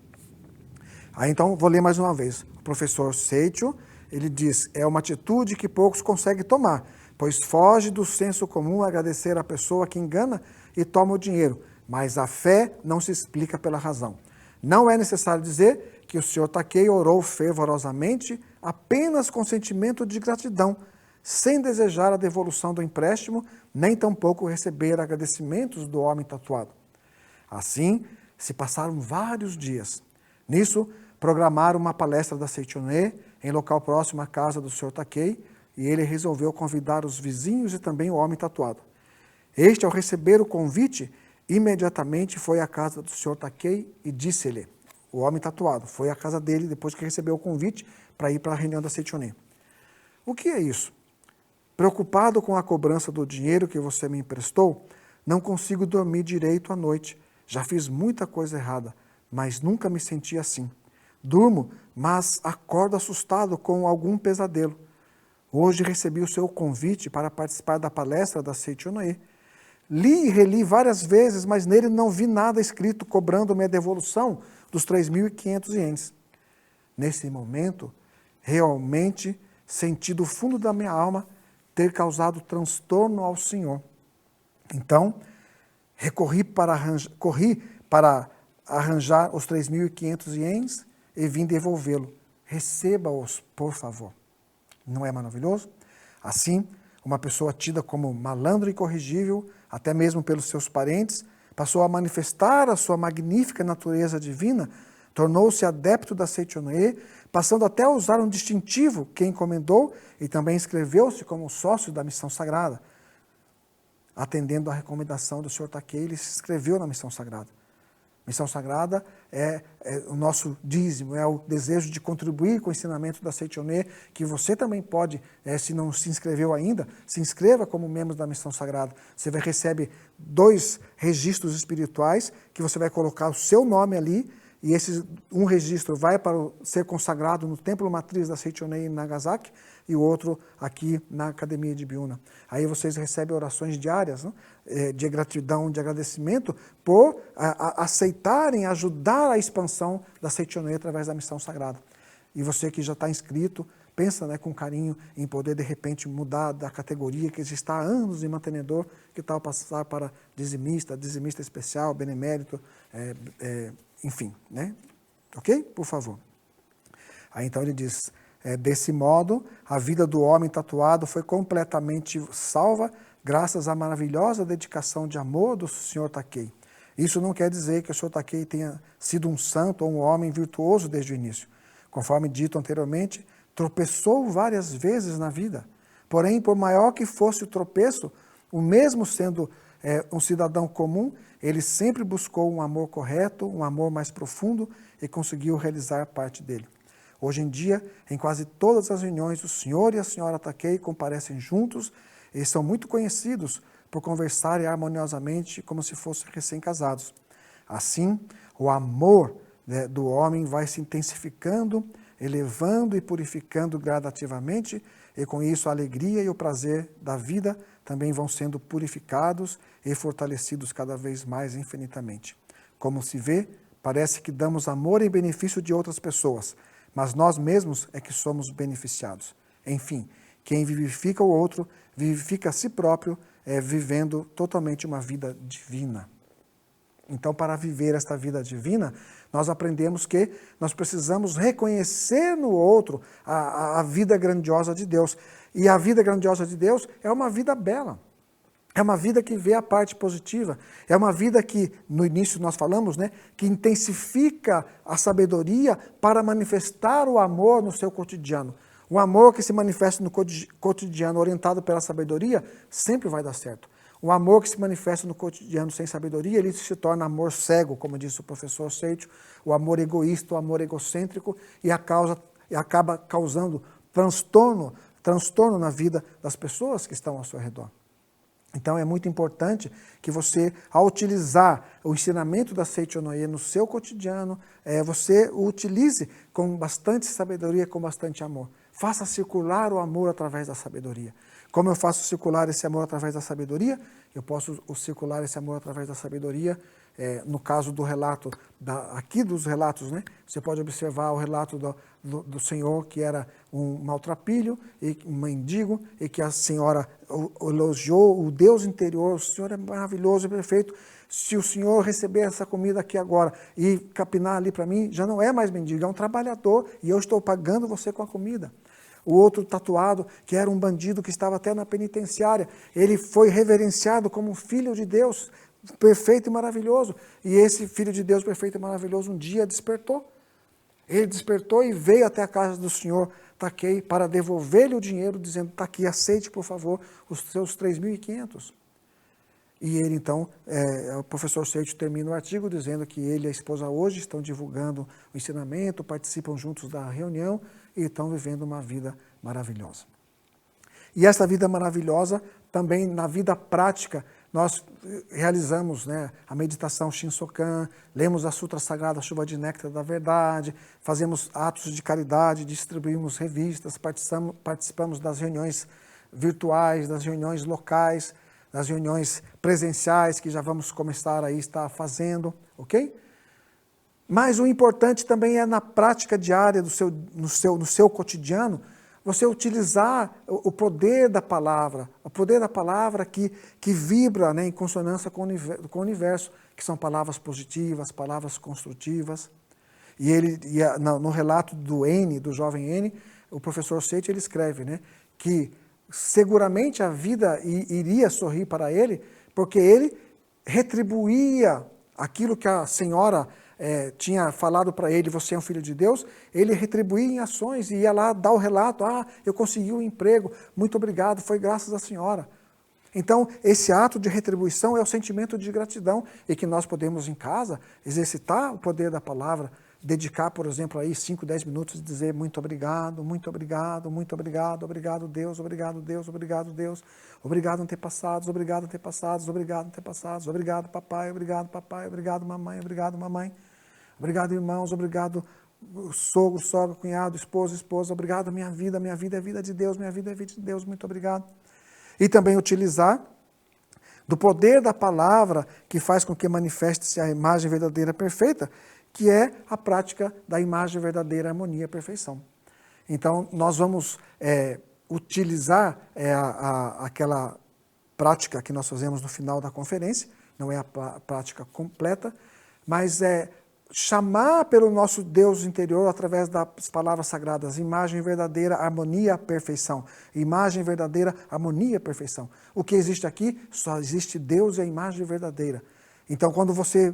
Aí então, vou ler mais uma vez. O professor Seito, ele diz, é uma atitude que poucos conseguem tomar, pois foge do senso comum agradecer a pessoa que engana e toma o dinheiro, mas a fé não se explica pela razão. Não é necessário dizer que o senhor Takei orou fervorosamente apenas com sentimento de gratidão, sem desejar a devolução do empréstimo, nem tampouco receber agradecimentos do homem tatuado. Assim, se passaram vários dias. Nisso, programaram uma palestra da Seichoné em local próximo à casa do senhor Takei, e ele resolveu convidar os vizinhos e também o homem tatuado. Este, ao receber o convite, imediatamente foi à casa do senhor Takei e disse-lhe, o homem tatuado, foi à casa dele depois que recebeu o convite para ir para a reunião da Seichoné. O que é isso? Preocupado com a cobrança do dinheiro que você me emprestou, não consigo dormir direito à noite. Já fiz muita coisa errada, mas nunca me senti assim. Durmo, mas acordo assustado com algum pesadelo. Hoje recebi o seu convite para participar da palestra da Seichoné. Li e reli várias vezes, mas nele não vi nada escrito cobrando minha devolução dos 3.500 ienes. Nesse momento, realmente senti do fundo da minha alma ter causado transtorno ao Senhor. Então, corri para arranjar os 3.500 ienes e vim devolvê-lo. Receba-os, por favor. Não é maravilhoso? Assim, uma pessoa tida como malandro e incorrigível, até mesmo pelos seus parentes, passou a manifestar a sua magnífica natureza divina, tornou-se adepto da Seichoné, passando até a usar um distintivo que encomendou e também inscreveu-se como sócio da Missão Sagrada. Atendendo à recomendação do Sr. Takei, ele se inscreveu na Missão Sagrada. Missão Sagrada é o nosso dízimo, é o desejo de contribuir com o ensinamento da Seichoné, que você também pode, se não se inscreveu ainda, se inscreva como membro da Missão Sagrada. Você recebe 2 registros espirituais, que você vai colocar o seu nome ali, e um registro vai para ser consagrado no Templo Matriz da Seichoné em Nagasaki, e o outro aqui na Academia de Biúna. Aí vocês recebem orações diárias, né, de gratidão, de agradecimento, por aceitarem, ajudar a expansão da Seichoné através da Missão Sagrada. E você que já está inscrito, pensa, né, com carinho em poder, de repente, mudar da categoria que já está há anos em mantenedor, que tal passar para dizimista especial, benemérito, enfim, né? Ok? Por favor. Aí então ele diz, desse modo, a vida do homem tatuado foi completamente salva graças à maravilhosa dedicação de amor do Sr. Takei. Isso não quer dizer que o Sr. Takei tenha sido um santo ou um homem virtuoso desde o início. Conforme dito anteriormente, tropeçou várias vezes na vida. Porém, por maior que fosse o tropeço, o mesmo sendo um cidadão comum, ele sempre buscou um amor correto, um amor mais profundo e conseguiu realizar parte dele. Hoje em dia, em quase todas as reuniões, o senhor e a senhora Takei comparecem juntos e são muito conhecidos por conversarem harmoniosamente como se fossem recém-casados. Assim, o amor do homem vai se intensificando, elevando e purificando gradativamente, e com isso a alegria e o prazer da vida também vão sendo purificados e fortalecidos cada vez mais infinitamente. Como se vê, parece que damos amor em benefício de outras pessoas, mas nós mesmos é que somos beneficiados. Enfim, quem vivifica o outro, vivifica a si próprio, vivendo totalmente uma vida divina. Então, para viver esta vida divina, nós aprendemos que nós precisamos reconhecer no outro a vida grandiosa de Deus. E a vida grandiosa de Deus é uma vida bela. É uma vida que vê a parte positiva. É uma vida que, no início nós falamos, né, que intensifica a sabedoria para manifestar o amor no seu cotidiano. O amor que se manifesta no cotidiano orientado pela sabedoria sempre vai dar certo. O amor que se manifesta no cotidiano sem sabedoria, ele se torna amor cego, como disse o professor Seicho, o amor egoísta, o amor egocêntrico, e acaba causando transtorno na vida das pessoas que estão ao seu redor. Então é muito importante que você, ao utilizar o ensinamento da Seicho Noye no seu cotidiano, você o utilize com bastante sabedoria, com bastante amor. Faça circular o amor através da sabedoria. Como eu faço circular esse amor através da sabedoria? Eu posso circular esse amor através da sabedoria, no caso do relato, aqui dos relatos, né? Você pode observar o relato do senhor que era um maltrapilho, e um mendigo, e que a senhora elogiou o Deus interior. O Senhor é maravilhoso e perfeito. Se o senhor receber essa comida aqui agora e capinar ali para mim, já não é mais mendigo, é um trabalhador, e eu estou pagando você com a comida. O outro tatuado, que era um bandido que estava até na penitenciária, ele foi reverenciado como um filho de Deus, perfeito e maravilhoso. E esse filho de Deus perfeito e maravilhoso um dia despertou. Ele despertou e veio até a casa do senhor Takei para devolver-lhe o dinheiro, dizendo: está aqui, aceite, por favor, os seus 3.500. E ele, então, o professor Seicho termina o artigo dizendo que ele e a esposa hoje estão divulgando o ensinamento, participam juntos da reunião e estão vivendo uma vida maravilhosa. E essa vida maravilhosa, também na vida prática, nós realizamos, né, a meditação Shinsokan, lemos a Sutra Sagrada Chuva de Néctar da Verdade, fazemos atos de caridade, distribuímos revistas, participamos das reuniões virtuais, das reuniões locais, das reuniões presenciais que já vamos começar a estar fazendo, ok? Mas o importante também é na prática diária no seu cotidiano, você utilizar o poder da palavra que vibra, né, em consonância com o universo, que são palavras positivas, palavras construtivas. E no relato do jovem N, o professor Seicho, ele escreve, né, que seguramente a vida iria sorrir para ele, porque ele retribuía aquilo que a senhora tinha falado para ele: você é um filho de Deus. Ele retribuía em ações e ia lá dar o relato: eu consegui um emprego, muito obrigado, foi graças à senhora. Então, esse ato de retribuição é o sentimento de gratidão, e que nós podemos em casa exercitar o poder da palavra, dedicar, por exemplo, aí 5, 10 minutos e dizer: muito obrigado, muito obrigado, muito obrigado, obrigado Deus, obrigado Deus, obrigado Deus, obrigado antepassados, obrigado antepassados, obrigado antepassados, obrigado papai, obrigado mamãe, obrigado irmãos, obrigado sogro, sogra, cunhado, esposa, obrigado minha vida é vida de Deus, minha vida é vida de Deus, muito obrigado. E também utilizar do poder da palavra que faz com que manifeste-se a imagem verdadeira perfeita, que é a prática da imagem verdadeira, harmonia, perfeição. Então, nós vamos utilizar aquela prática que nós fazemos no final da conferência, não é a prática completa, mas chamar pelo nosso Deus interior através das palavras sagradas: imagem verdadeira, harmonia, perfeição. Imagem verdadeira, harmonia, perfeição. O que existe aqui? Só existe Deus e a imagem verdadeira. Então, quando você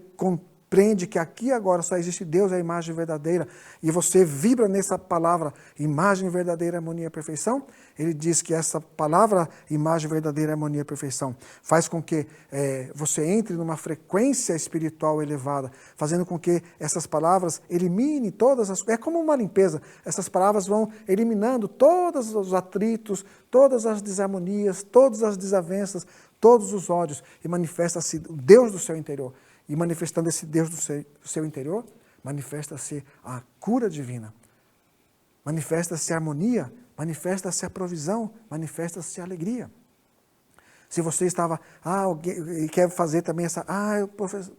compreende que aqui agora só existe Deus, é a imagem verdadeira, e você vibra nessa palavra, imagem verdadeira, harmonia, perfeição, ele diz que essa palavra, imagem verdadeira, harmonia, perfeição, faz com que você entre numa frequência espiritual elevada, fazendo com que essas palavras eliminem todas as... É como uma limpeza, essas palavras vão eliminando todos os atritos, todas as desarmonias, todas as desavenças, todos os ódios, e manifesta-se o Deus do seu interior. E manifestando esse Deus do seu interior, manifesta-se a cura divina, manifesta-se a harmonia, manifesta-se a provisão, manifesta-se a alegria. Se você estava, alguém, e quer fazer também essa,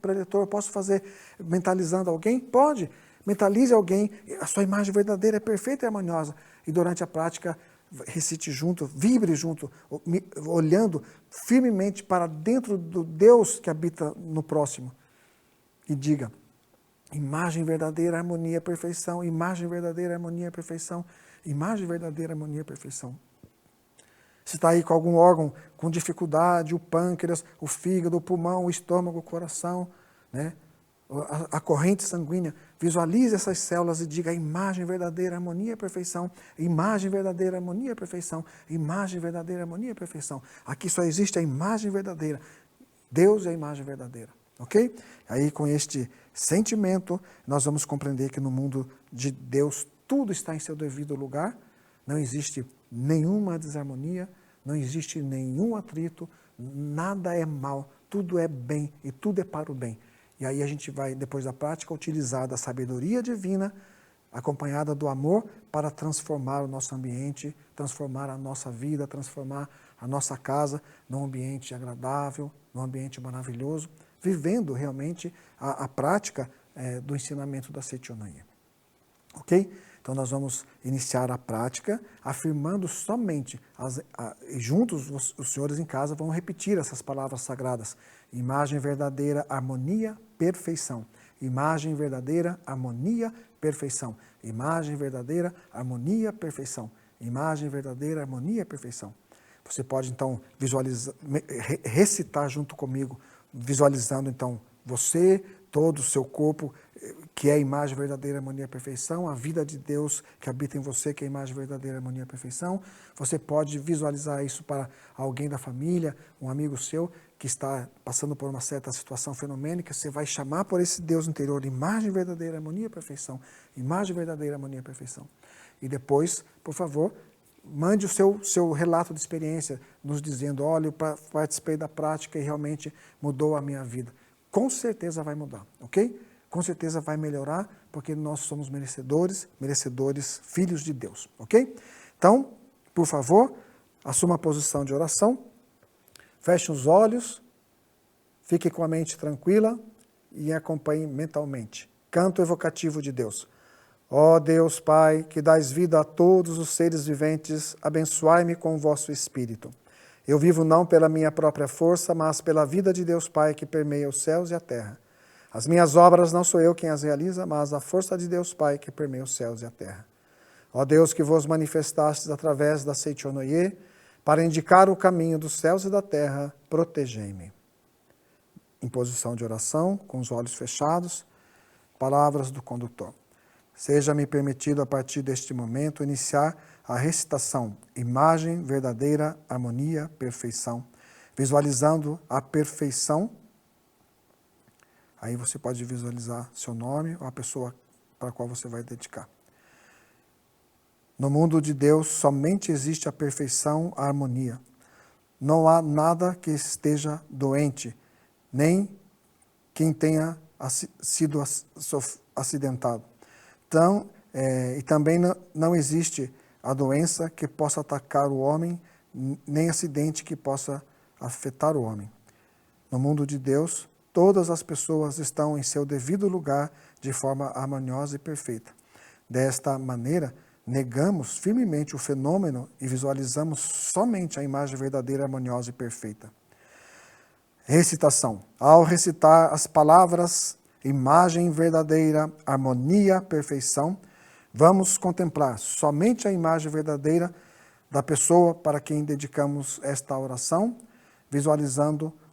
preletor, eu posso fazer mentalizando alguém? Pode, mentalize alguém, a sua imagem verdadeira é perfeita e harmoniosa. E durante a prática, recite junto, vibre junto, olhando firmemente para dentro do Deus que habita no próximo. E diga, imagem verdadeira, harmonia, perfeição, imagem verdadeira, harmonia, perfeição, imagem verdadeira, harmonia, perfeição. Se está aí com algum órgão com dificuldade, o pâncreas, o fígado, o pulmão, o estômago, o coração, né? A corrente sanguínea, visualize essas células e diga, imagem verdadeira, harmonia, perfeição, imagem verdadeira, harmonia, perfeição, imagem verdadeira, harmonia, perfeição. Aqui só existe a imagem verdadeira. Deus é a imagem verdadeira, ok? Aí com este sentimento, nós vamos compreender que no mundo de Deus tudo está em seu devido lugar, não existe nenhuma desarmonia, não existe nenhum atrito, nada é mal, tudo é bem e tudo é para o bem. E aí a gente vai, depois da prática, utilizar da sabedoria divina, acompanhada do amor, para transformar o nosso ambiente, transformar a nossa vida, transformar a nossa casa num ambiente agradável, num ambiente maravilhoso, vivendo realmente a prática do ensinamento da Setionaya. Ok? Então nós vamos iniciar a prática afirmando somente, juntos os senhores em casa vão repetir essas palavras sagradas. Imagem verdadeira, harmonia, perfeição. Imagem verdadeira, harmonia, perfeição. Imagem verdadeira, harmonia, perfeição. Imagem verdadeira, harmonia, perfeição. Você pode então visualizar, recitar junto comigo, visualizando então você, todo o seu corpo, que é a imagem verdadeira, harmonia, perfeição, a vida de Deus que habita em você, que é a imagem verdadeira, harmonia, perfeição. Você pode visualizar isso para alguém da família, um amigo seu que está passando por uma certa situação fenomênica, você vai chamar por esse Deus interior, imagem verdadeira, harmonia, perfeição, imagem verdadeira, harmonia, perfeição. E depois, por favor, mande o seu relato de experiência, nos dizendo, olha, eu participei da prática e realmente mudou a minha vida. Com certeza vai mudar, ok? Com certeza vai melhorar, porque nós somos merecedores, filhos de Deus, ok? Então, por favor, assuma a posição de oração, feche os olhos, fique com a mente tranquila e acompanhe mentalmente. Canto evocativo de Deus. Ó Deus Pai, que dás vida a todos os seres viventes, abençoai-me com o vosso Espírito. Eu vivo não pela minha própria força, mas pela vida de Deus Pai que permeia os céus e a terra. As minhas obras não sou eu quem as realiza, mas a força de Deus Pai que permeia os céus e a terra. Ó Deus, que vos manifestastes através da Setionoye, para indicar o caminho dos céus e da terra, protegei-me. Em posição de oração, com os olhos fechados, palavras do condutor. Seja-me permitido, a partir deste momento, iniciar a recitação, imagem verdadeira, harmonia, perfeição, visualizando a perfeição. Aí você pode visualizar seu nome ou a pessoa para a qual você vai dedicar. No mundo de Deus, somente existe a perfeição, a harmonia. Não há nada que esteja doente, nem quem tenha sido acidentado. Então, e também não existe a doença que possa atacar o homem, nem acidente que possa afetar o homem. No mundo de Deus, todas as pessoas estão em seu devido lugar de forma harmoniosa e perfeita. Desta maneira, negamos firmemente o fenômeno e visualizamos somente a imagem verdadeira, harmoniosa e perfeita. Recitação. Ao recitar as palavras imagem verdadeira, harmonia, perfeição, vamos contemplar somente a imagem verdadeira da pessoa para quem dedicamos esta oração, visualizando